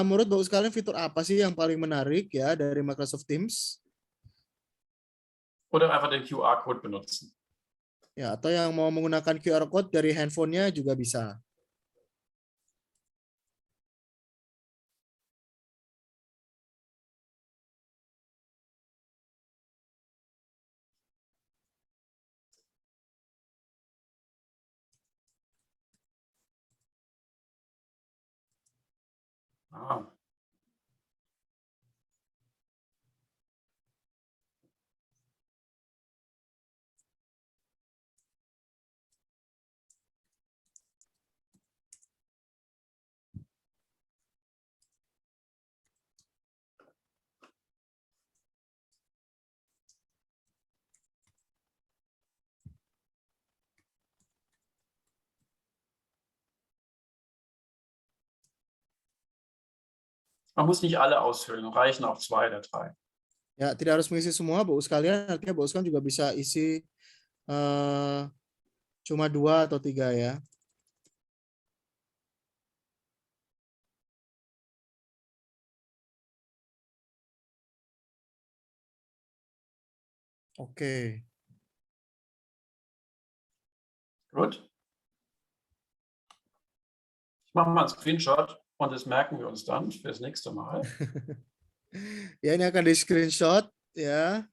Menurut Bapak sekalian fitur apa sih yang paling menarik ya dari Microsoft Teams? Oder einfach den QR-Code benutzen. Ya, atau yang mau menggunakan QR code dari handphonenya juga bisa. Ah. Man muss nicht alle ausfüllen, reichen auch 2 oder 3. Ya, tidak harus mengisi semua, Bapak sekalian. Artinya Bapak sekalian juga bisa isi cuma 2 atau 3 ya. Oke. Gut. Ich mache mal einen Screenshot und das merken wir uns dann fürs nächste Mal. Ya, ini akan di screenshot ya.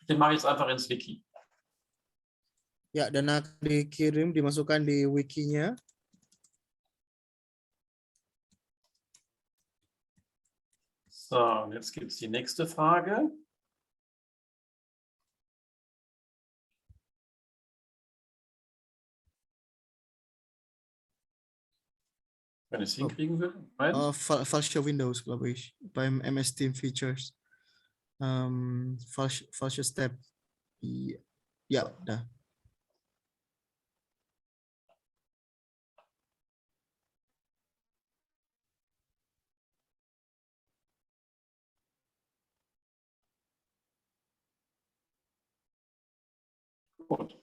Den mache ich jetzt einfach ins Wiki. Ya, dan akan dikirim, dimasukkan di wikinya. So, und jetzt gibt es die nächste Frage. Wenn ich es hinkriegen will. Moment. Falsche Windows, glaube ich, beim MS Team Features. Falsche Step. Ja, dah. Gut.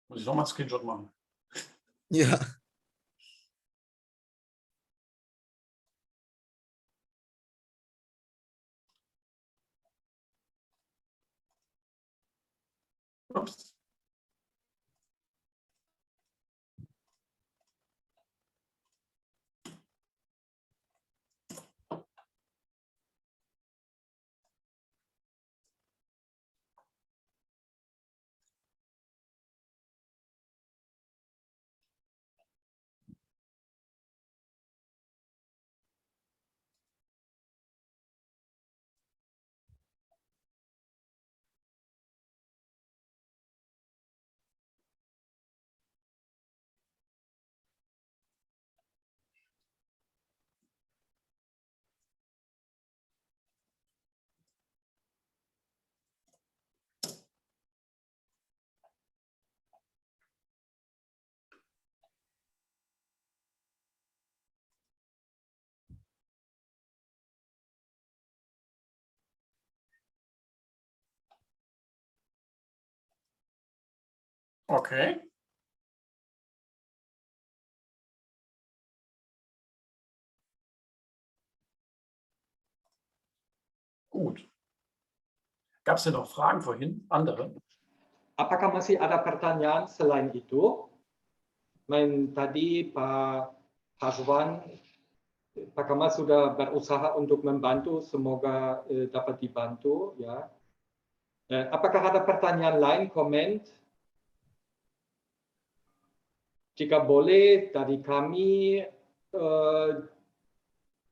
Muss ich nochmal einen Screenshot machen? Ja. Oops. Okay. Gut. Gab es denn noch Fragen vorhin? Andere? Apakah masih ada pertanyaan selain itu? Tadi Pak Haswan, Pak Kamal sudah berusaha untuk membantu, semoga dapat dibantu. Ya. Apakah ada pertanyaan lain, komen? Jika boleh, dari kami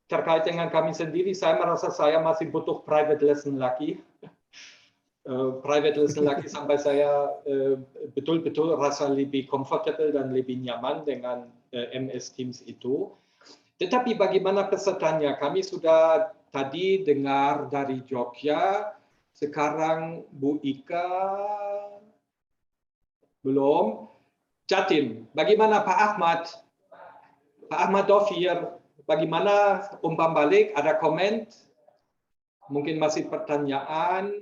terkait dengan kami sendiri, saya merasa saya masih butuh private lesson lagi. Private lesson lagi sampai saya betul-betul rasa lebih comfortable dan lebih nyaman dengan MS Teams itu. Tetapi bagaimana pesertanya? Kami sudah tadi dengar dari Jogja, sekarang Bu Ika belum. Jatim, bagaimana Pak Ahmad? Pak Ahmad Dovir, bagaimana umpan balik? Ada komen? Mungkin masih pertanyaan?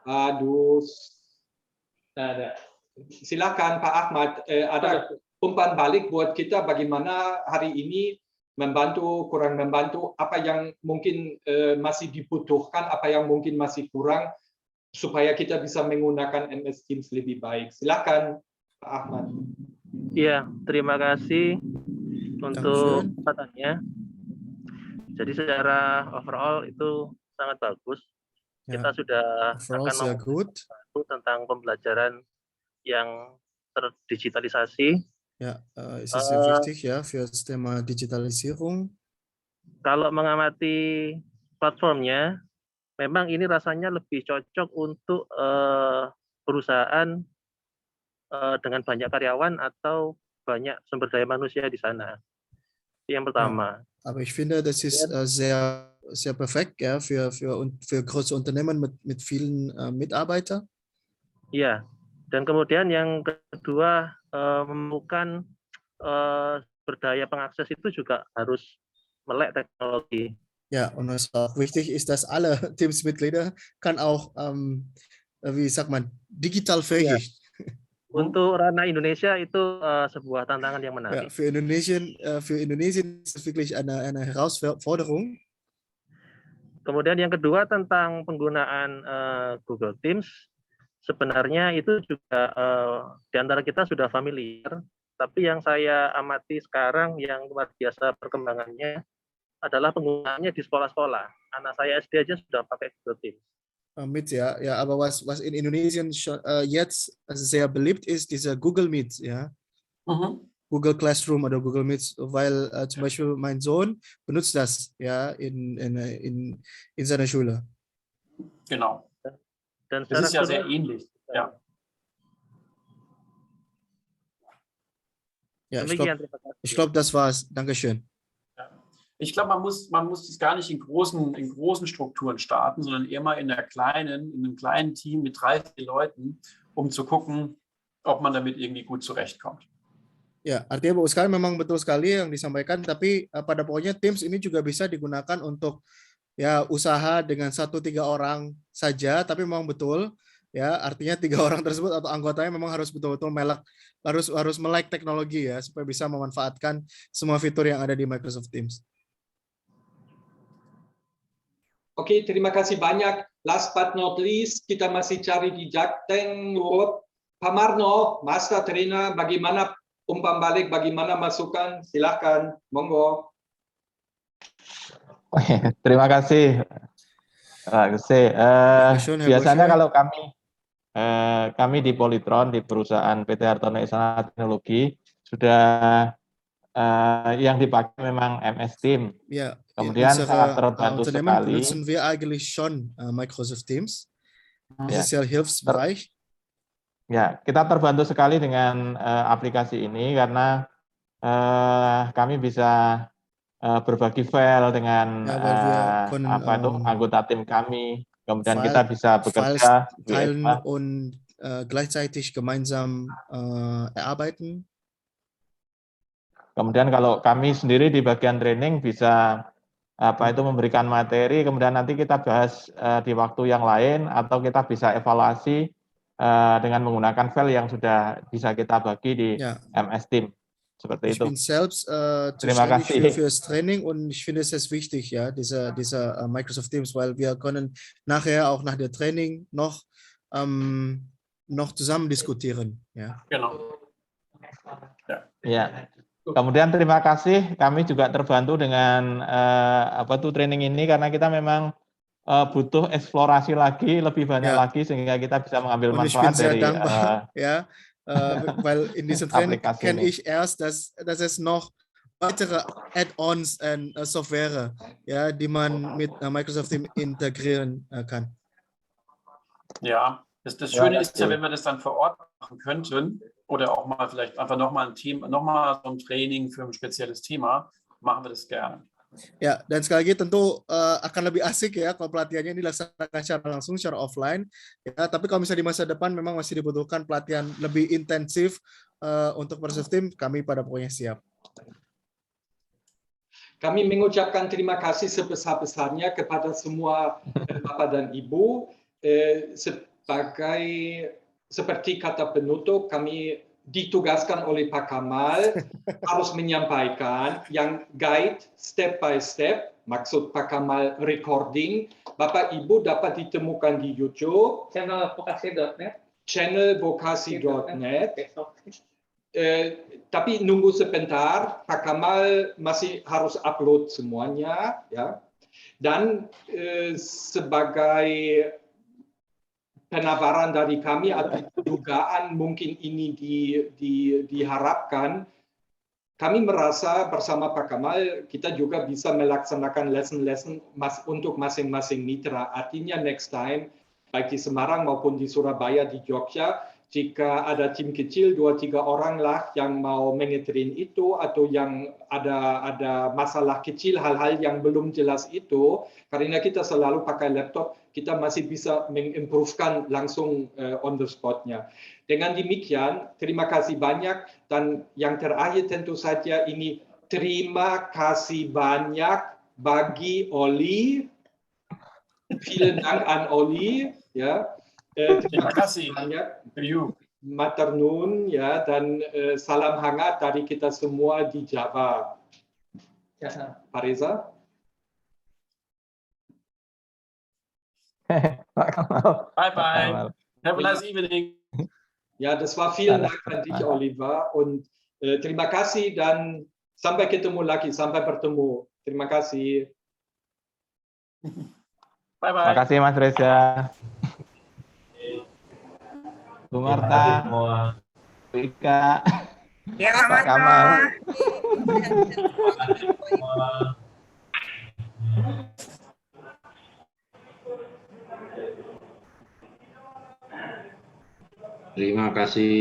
Aduh. Ada. Silakan Pak Ahmad, ada umpan balik buat kita bagaimana hari ini membantu, kurang membantu, apa yang mungkin masih dibutuhkan, apa yang mungkin masih kurang supaya kita bisa menggunakan MS Teams lebih baik. Silakan Pak Ahmad. Iya, terima kasih untuk kesempatannya. Jadi secara overall itu sangat bagus. Kita sudah akan membantu tentang pembelajaran yang terdigitalisasi. Ja, es ist sehr wichtig, ja, für das Thema Digitalisierung. Kalau mengamati platformnya, memang ini rasanya lebih cocok untuk perusahaan dengan banyak karyawan atau banyak sumber daya manusia di sana. Yang pertama. Ja, aber ich finde, das ist sehr, sehr perfekt, ja, für große Unternehmen mit vielen Mitarbeitern. Iya. Dan kemudian yang kedua, menemukan berdaya pengakses itu juga harus melek teknologi. Ja, und was auch wichtig ist, dass alle Teamsmitglieder kann auch, wie sagt man, digital fähig. Ja. Untuk ranah Indonesia itu sebuah tantangan yang menarik. Ja, für Indonesien ist es wirklich eine Herausforderung. Kemudian yang kedua tentang penggunaan Google Teams, sebenarnya itu juga di antara kita sudah familiar, tapi yang saya amati sekarang yang luar biasa perkembangannya adalah penggunaannya di sekolah-sekolah. Anak saya SD aja sudah pakai Google Teams. Mit, ja, aber was in Indonesien schon, jetzt sehr beliebt ist, dieser Google Meet, ja. Google Classroom oder Google Meet, weil zum Beispiel mein Sohn benutzt das, ja, in seiner Schule. Genau. Das ist ja sehr ähnlich. Ja. Ja, ich glaube, das war's. Dankeschön. Ich glaube, man muss das gar nicht in großen Strukturen starten, sondern eher mal in einem kleinen Team mit 3, 4 Leuten, um zu gucken, ob man damit irgendwie gut zurechtkommt. Ya, artinya Bu sekali memang betul sekali yang disampaikan, tapi pada pokoknya Teams ini juga bisa digunakan untuk ya usaha dengan 1-3 orang saja, tapi memang betul ya artinya 3 orang tersebut atau anggotanya memang harus betul-betul harus melek teknologi ya supaya bisa memanfaatkan semua fitur yang ada di Microsoft Teams. Oke, terima kasih banyak. Last but not least, kita masih cari di Jakteng. Pak Marno, Master Trainer, bagaimana umpan balik, bagaimana masukan? Silakan, monggo. Terima kasih, Pak Guse. Dankeschön, Herr Biasanya Bosche. kalau kami di Polytron, di perusahaan PT Hartono Istana Teknologi, sudah yang dipakai memang MS Team. Ja, in Kemudian sangat unserer terbantu Unternehmen sekali. benutzen wir eigentlich schon Microsoft Teams. Das Ya, ist ja Hilfsbereich. ya, kita terbantu sekali dengan aplikasi ini karena kami bisa berbagi file dengan Ja, weil wir können anggota tim kami. Kemudian kita Files bisa bekerja teilen WFH. und gleichzeitig gemeinsam erarbeiten. Kemudian kalau kami sendiri di bagian training bisa memberikan materi, kemudian nanti kita bahas di waktu yang lain atau kita bisa evaluasi dengan menggunakan file yang sudah bisa kita bagi di Ja, MS Team. Seperti ich itu. bin selbst Terima zuständig kasih. fürs Training und ich finde es sehr wichtig, ja, dieser Microsoft Teams, weil wir können nachher auch nach der Training noch zusammen diskutieren. Ja. Genau. Ya. Kemudian terima kasih, kami juga terbantu dengan training ini karena kita memang butuh eksplorasi lagi, lebih banyak Ja. lagi sehingga kita bisa mengambil Und ich bin manfaat sehr dari dankbar, ja, weil in diesem Training aplikasi kenne ini. ich erst, dass es noch weitere Add-ons und Software, ja, die man mit Microsoft Teams integrieren kann. Ja, das Schöne ist ja, wenn wir das dann vor Ort machen könnten oder auch mal vielleicht einfach nochmal nochmal so ein Training für ein spezielles Thema, machen wir das gerne. Ya, dan sekali lagi tentu akan lebih asik ya kalau pelatihannya ini dilaksanakan secara langsung, secara offline. Ya, tapi kalau misalnya di masa depan memang masih dibutuhkan pelatihan lebih intensif untuk Microsoft Teams, kami pada pokoknya siap. Kami mengucapkan terima kasih sebesar-besarnya kepada semua Bapak dan Ibu. Seperti kata penutup, kami ditugaskan oleh Pak Kamal harus menyampaikan yang guide step by step, maksud Pak Kamal recording. Bapak Ibu dapat ditemukan di YouTube Channel vokasi.net. channel vokasi.net. Tapi nunggu sebentar, Pak Kamal masih harus upload semuanya, ya. Dan sebagai penawaran dari kami atau dugaan mungkin ini diharapkan, kami merasa bersama Pak Kamal kita juga bisa melaksanakan lesson-lesson untuk masing-masing mitra. Artinya next time, baik di Semarang maupun di Surabaya, di Jogja, jika ada tim kecil 2-3 orang lah yang mau mengetrin itu atau yang ada masalah kecil, hal-hal yang belum jelas itu, karena kita selalu pakai laptop, kita masih bisa mengimprovekan langsung on the spot-nya. Dengan demikian, terima kasih banyak, dan yang terakhir tentu saja ini terima kasih banyak bagi Oli. Vielen Dank an Oli, ya. Terima kasih banyak. you. Matur nuwun, ya, dan salam hangat dari kita semua di Java. Ya. Pak Reza? Pak Kamal. Bye bye. Have a nice evening. Ja, das war vielen Dank an dich, Oliver, und terima kasih dan sampai ketemu lagi, sampai bertemu. Terima kasih. Bye bye. Terima kasih Mas Reza. Bu Marta, Rika, Ya, Pak sama-sama. Kamal. Terima kasih.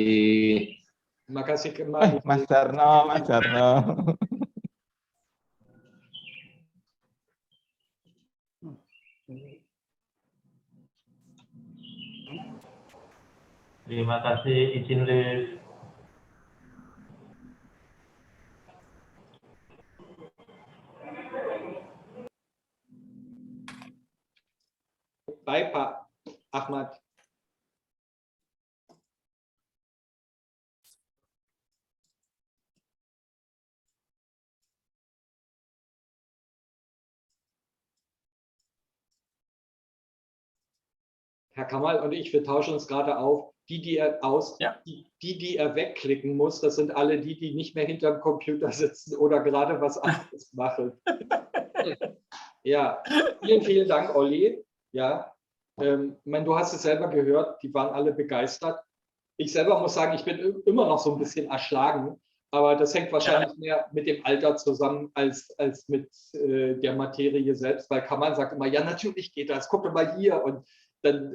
Terima kasih kembali. Mas Jarno, Mas Jarno. Terima kasih, izin live. Baik, Pak Ahmad. Herr Kamal und ich, wir tauschen uns gerade auf. Die er die er wegklicken muss, das sind alle die nicht mehr hinterm Computer sitzen oder gerade was anderes machen. Ja, vielen Dank, Olli. Ja, du hast es selber gehört, die waren alle begeistert. Ich selber muss sagen, ich bin immer noch so ein bisschen erschlagen, aber das hängt wahrscheinlich mehr mit dem Alter zusammen als mit der Materie selbst, weil Kamal sagt immer, ja, natürlich geht das, guck doch mal hier und dann